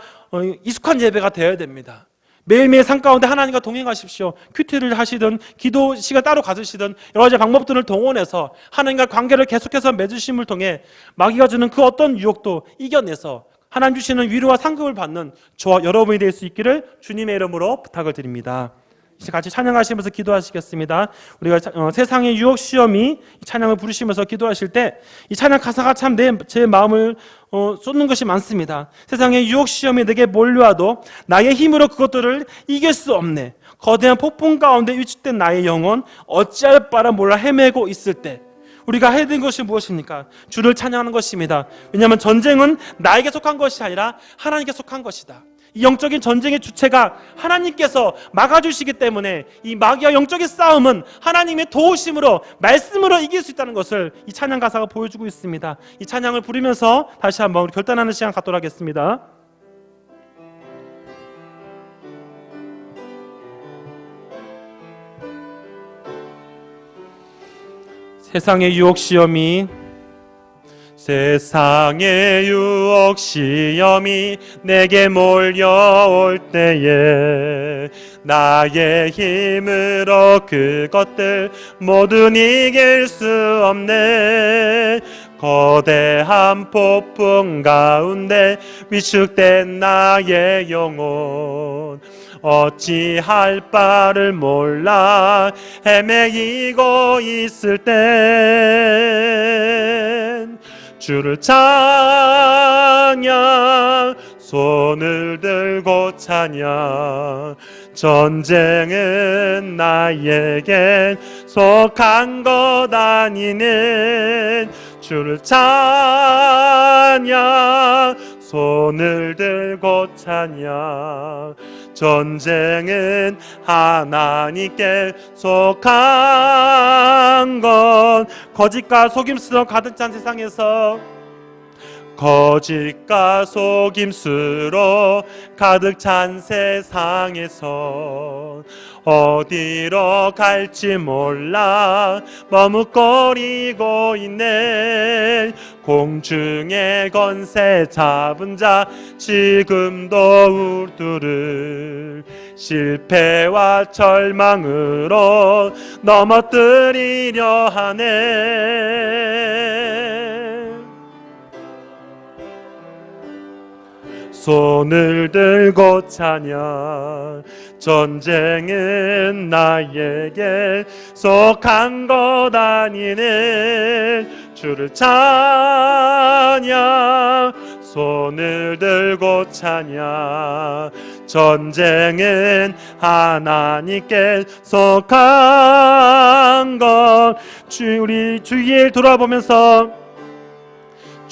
익숙한 예배가 되어야 됩니다. 매일매일 삶 가운데 하나님과 동행하십시오. 큐티를 하시든 기도 시간 따로 가지시든 여러 가지 방법들을 동원해서 하나님과 관계를 계속해서 맺으심을 통해 마귀가 주는 그 어떤 유혹도 이겨내서 하나님 주시는 위로와 상급을 받는 저와 여러분이 될 수 있기를 주님의 이름으로 부탁을 드립니다. 이제 같이 찬양하시면서 기도하시겠습니다. 우리가 세상의 유혹 시험이 찬양을 부르시면서 기도하실 때 이 찬양 가사가 참 제 마음을 쏟는 것이 많습니다. 세상의 유혹 시험이 내게 몰려와도 나의 힘으로 그것들을 이길 수 없네. 거대한 폭풍 가운데 위축된 나의 영혼 어찌할 바를 몰라 헤매고 있을 때 우리가 해야 되는 것이 무엇입니까? 주를 찬양하는 것입니다. 왜냐하면 전쟁은 나에게 속한 것이 아니라 하나님께 속한 것이다. 이 영적인 전쟁의 주체가 하나님께서 막아주시기 때문에 이 마귀와 영적인 싸움은 하나님의 도우심으로 말씀으로 이길 수 있다는 것을 이 찬양 가사가 보여주고 있습니다. 이 찬양을 부르면서 다시 한번 우리 결단하는 시간 갖도록 하겠습니다. 세상의 유혹 시험이 내게 몰려올 때에 나의 힘으로 그것들 모두 이길 수 없네. 거대한 폭풍 가운데 위축된 나의 영혼 어찌할 바를 몰라 헤매이고 있을 땐 주를 찬양 손을 들고 찬양 전쟁은 나에겐 속한 것 아니네. 주를 찬양 손을 들고 찬양 전쟁은 하나님께 속한 것. 거짓과 속임수로 가득 찬 세상에서 거짓과 속임수로 가득 찬 세상에서 어디로 갈지 몰라 머뭇거리고 있네. 공중의 권세 잡은 자 지금도 우두를 실패와 절망으로 넘어뜨리려 하네. 손을 들고 찬양 전쟁은 나에게 속한 것 아니네. 주를 찬양 손을 들고 찬양 전쟁은 하나님께 속한 것. 우리 주위를 돌아보면서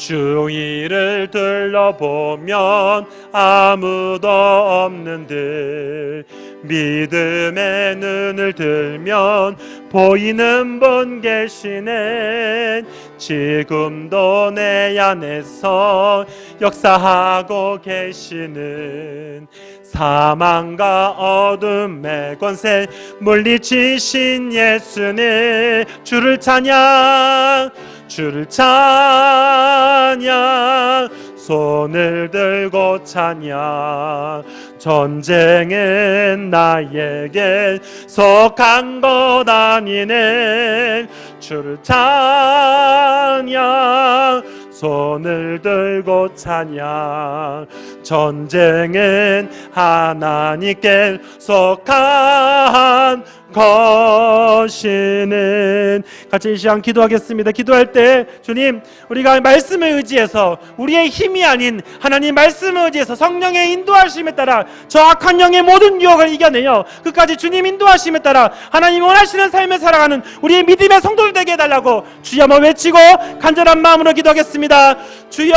주위를 둘러보면 아무도 없는들 믿음의 눈을 들면 보이는 분 계시네. 지금도 내 안에서 역사하고 계시는 사망과 어둠의 권세 물리치신 예수님 주를 찬양 주를 찬양 손을 들고 찬양 전쟁은 나에게 속한 것 아니네 주를 찬양 손을 들고 찬양 전쟁은 하나님께 속한 것이는 같이 이 시간 기도하겠습니다. 기도할 때 주님 우리가 말씀을 의지해서 우리의 힘이 아닌 하나님 말씀을 의지해서 성령의 인도하심에 따라 저 악한 영의 모든 유혹을 이겨내요 끝까지 주님 인도하심에 따라 하나님 원하시는 삶을 살아가는 우리의 믿음의 성도들 되게 해달라고 주여 한번 외치고 간절한 마음으로 기도하겠습니다. 주여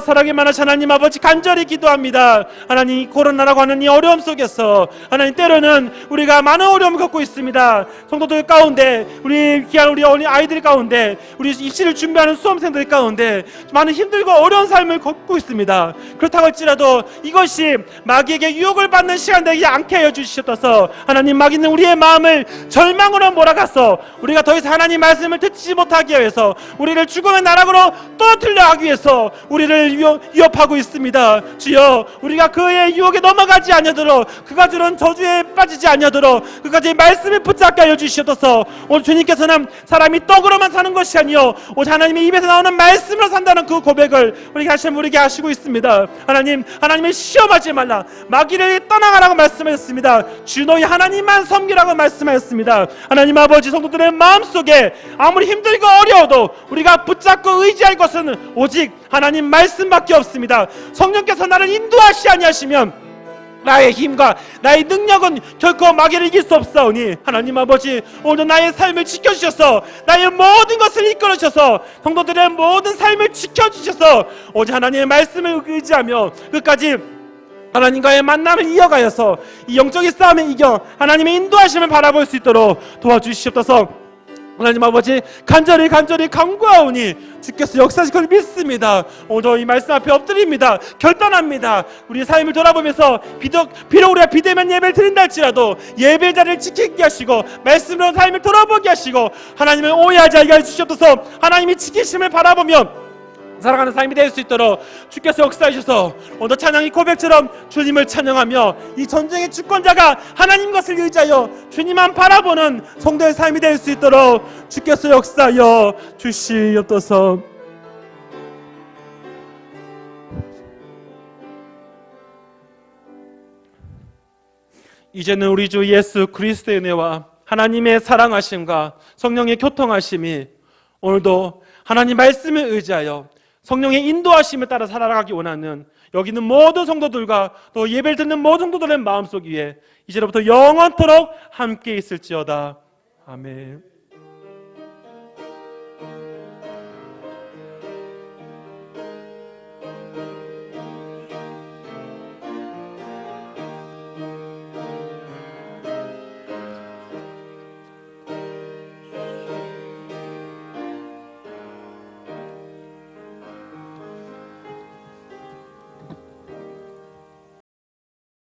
사랑이 많으신 하나님 아버지 간절히 기도합니다. 하나님 이 코로나라고 하는 이 어려움 속에서 하나님 때로는 우리가 많은 어려움을 겪고 있습니다. 성도들 가운데 우리 귀한 우리 어린 아이들 가운데 우리 입시를 준비하는 수험생들 가운데 많은 힘들고 어려운 삶을 겪고 있습니다. 그렇다고 할지라도 이것이 마귀에게 유혹을 받는 시간 되지 않게 하여 주시옵소서. 하나님 마귀는 우리의 마음을 절망으로 몰아가서 우리가 더 이상 하나님 말씀을 듣지 못하게 위해서 우리를 죽음의 나락으로 떨어뜨려 하기 위해서 우리를 위협하고 있습니다. 주여 우리가 그의 유혹에 넘어가지 아니하도록 그가 주는 저주에 빠지지 아니하도록 그까지 말씀을 붙잡게 하여 주시옵소서. 오늘 주님께서는 사람이 떡으로만 사는 것이 아니요 오직 하나님의 입에서 나오는 말씀으로 산다는 그 고백을 우리가 다시 한번 우리에게 하시고 있습니다. 하나님을 시험하지 말라 마귀를 떠나가라고 말씀하셨습니다. 주 너희 하나님만 섬기라고 말씀하셨습니다. 하나님 아버지 성도들의 마음속에 아무리 힘들고 어려워도 우리가 붙잡고 의지할 것은 오직 하나님 말씀밖에 없습니다. 성령께서 나를 인도하시 아니하시면 나의 힘과 나의 능력은 결코 마귀를 이길 수 없사오니 하나님 아버지 오늘 나의 삶을 지켜주셔서 나의 모든 것을 이끌어주셔서 성도들의 모든 삶을 지켜주셔서 오직 하나님의 말씀을 의지하며 끝까지 하나님과의 만남을 이어가여서 이 영적인 싸움에 이겨 하나님의 인도하심을 바라볼 수 있도록 도와주시옵소서. 하나님 아버지 간절히 간구하오니 주께서 역사하실 것을 믿습니다. 오늘 이 말씀 앞에 엎드립니다. 결단합니다. 우리 삶을 돌아보면서 비록 우리가 비대면 예배를 드린다 할지라도 예배 자리를 지키게 하시고 말씀으로 삶을 돌아보게 하시고 하나님을 오해하지 않게 해주시옵소서. 하나님이 지키심을 바라보며 살아가는 삶이 될 수 있도록 주께서 역사하셔서 오늘 찬양이 고백처럼 주님을 찬양하며 이 전쟁의 주권자가 하나님 것을 의지하여 주님만 바라보는 성도의 삶이 될 수 있도록 주께서 역사하여 주시옵소서. 이제는 우리 주 예수 그리스도의 은혜와 하나님의 사랑하심과 성령의 교통하심이 오늘도 하나님 말씀을 의지하여 성령의 인도하심을 따라 살아가기 원하는 여기 있는 모든 성도들과 또 예배를 듣는 모든 성도들의 마음속 위에 이제로부터 영원토록 함께 있을지어다. 아멘.